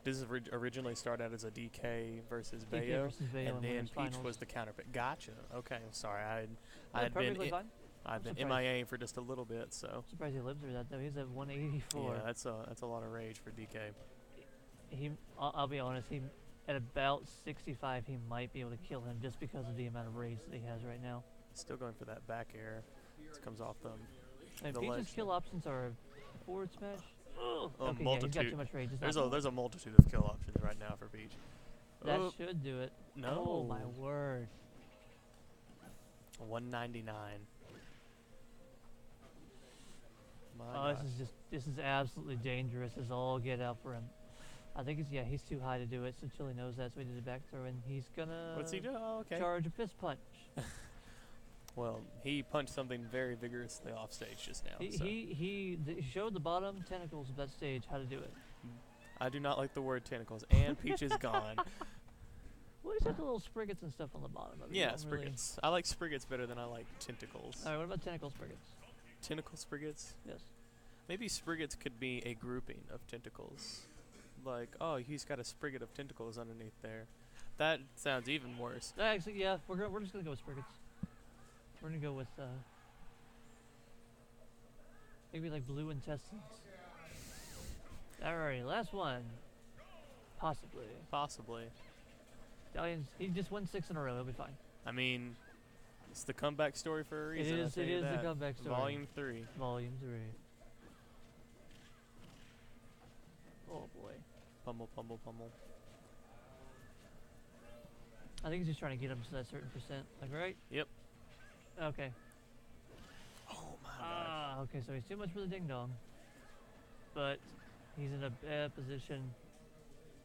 This is originally started out as a DK versus DK Bayo, versus Bayo and in then winners Peach finals. was the counter pick. Gotcha. Okay, I'm sorry. Yeah, I'd been perfectly fine. I've been surprised. MIA for just a little bit, so I'm surprised he lived through that though. He's at 184. yeah, that's a lot of rage for DK. I'll be honest. He at about 65, he might be able to kill him just because of the amount of rage that he has right now. Still going for that back air. This comes off them. And The Peach's ledge. kill options are forward smash. A Okay, yeah, he's got multitude. too much rage. It's There's not a cool. there's a multitude of kill options right now for Peach. That Oh, should do it. no. Oh my word. 199. My Oh, gosh. this is absolutely dangerous as all get out for him. I think he's too high to do it, so Chili knows that, so he did a back throw, and he's gonna What's he do? Oh, okay. charge a fist punch. Well, he punched something very vigorously off stage just now. so. He showed the bottom tentacles of that stage how to do it. I do not like the word tentacles, and Peach is gone. Well, he's got the little spriggets and stuff on the bottom of it. You Yeah, don't really- spriggets. I like spriggets better than I like tentacles. Alright, what about tentacle spriggets? Tentacle spriggets? Yes. Maybe spriggets could be a grouping of tentacles. Like, oh, he's got a sprig of tentacles underneath there. That sounds even worse. Actually, yeah, we're just gonna go with spriggets. We're gonna go with maybe like blue intestines. Alrighty, last one. Possibly. Possibly. He just won 6 in a row. He'll be fine. I mean, it's the comeback story for a It reason. I'll is. tell It you is the that. comeback story. Volume 3. Volume 3. Oh boy. Pummel, pummel, pummel. I think he's just trying to get him to that certain percent. Like, right? Yep. Okay. Oh my gosh. Ah, okay, so he's too much for the ding dong. But he's in a bad position.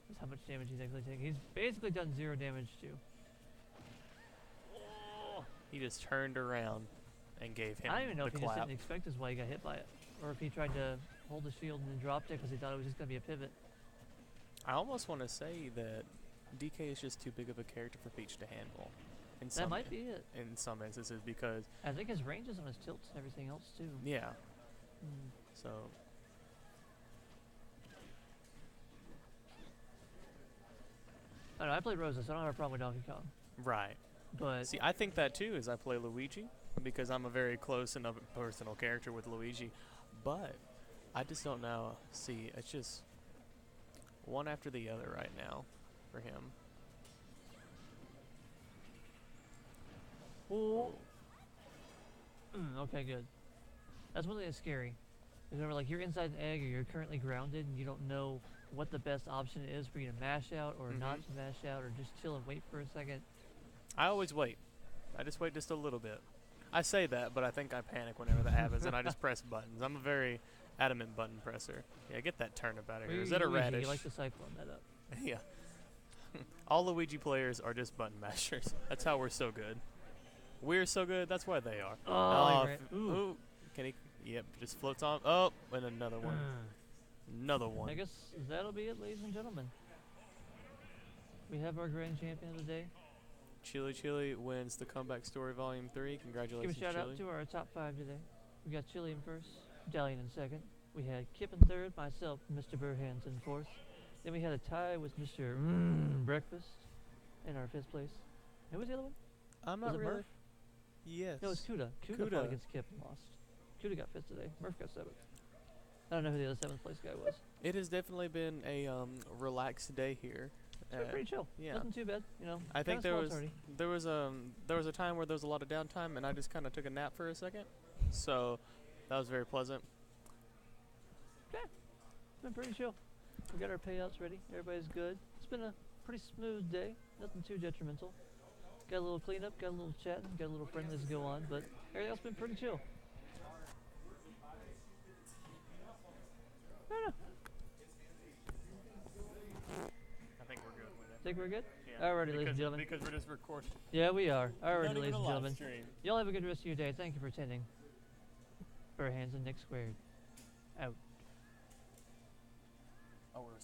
That's how much damage he's actually taking. He's basically done 0 damage too. Oh, He just turned around and gave him I don't even know the if he just clap. didn't expect this why he got hit by it. Or if he tried to hold the shield and then dropped it because he thought it was just going to be a pivot. I almost want to say that DK is just too big of a character for Peach to handle. In That some might be it. in some instances because I think his range is on his tilts and everything else too. yeah. Mm. So I don't know, I played Rosa, so I don't have a problem with Donkey Kong. right. But See, I think that too as I play Luigi because I'm a very close and personal character with Luigi, but I just don't know. See, it's just one after the other right now for him. Well, okay, good. That's one thing that's scary. Remember, like, you're inside an egg or you're currently grounded and you don't know what the best option is for you to mash out or not to mash out or just chill and wait for a second. I always wait. I just wait just a little bit. I say that, but I think I panic whenever that happens, and I just press buttons. I'm a very adamant button presser. Yeah, get that turnip out of here. Is that a Luigi, radish? You like to cyclone that up. Yeah. All Luigi players are just button mashers. That's how we're so good. We're so good, that's why they are. Oh, he ran- Ooh. Can he? Yep, just floats on. Oh, and another one. Another one. I guess that'll be it, ladies and gentlemen. We have our grand champion of the day. Chili Chili wins the Comeback Story Volume 3. Give Congratulations, a shout Chili. out to our top 5 today. We got Chili in first, Dalian in second. We had Kip in third, myself, Mr. Burhans in fourth. Then we had a tie with Mr. Breakfast in our fifth place. Who was the other one? I'm Was not it really. Murph? Yes. No, it's Kuda. Kuda fought Kuda. against Kip and lost. Kuda got fifth today. Murph got seventh. I don't know who the other seventh place guy was. It has definitely been a relaxed day here. It's been pretty chill. yeah. Nothing too bad, you know. I think kinda there small was party. there was a time where there was a lot of downtime, and I just kind of took a nap for a second. So that was very pleasant. It's been pretty chill. We got our payouts ready. Everybody's good. It's been a pretty smooth day. Nothing too detrimental. Got a little cleanup, got a little chatting, got a little friendlies go on, but everything else been pretty chill. I don't know. I think we're good with it. Think we're good? Alrighty, ladies and gentlemen. Because we're just recording. Yeah, we are. Alrighty, Not even ladies a and live gentlemen. stream. Y'all have a good rest of your day. Thank you for attending. Burr Hands and Nick Squared. Out. Oh, we're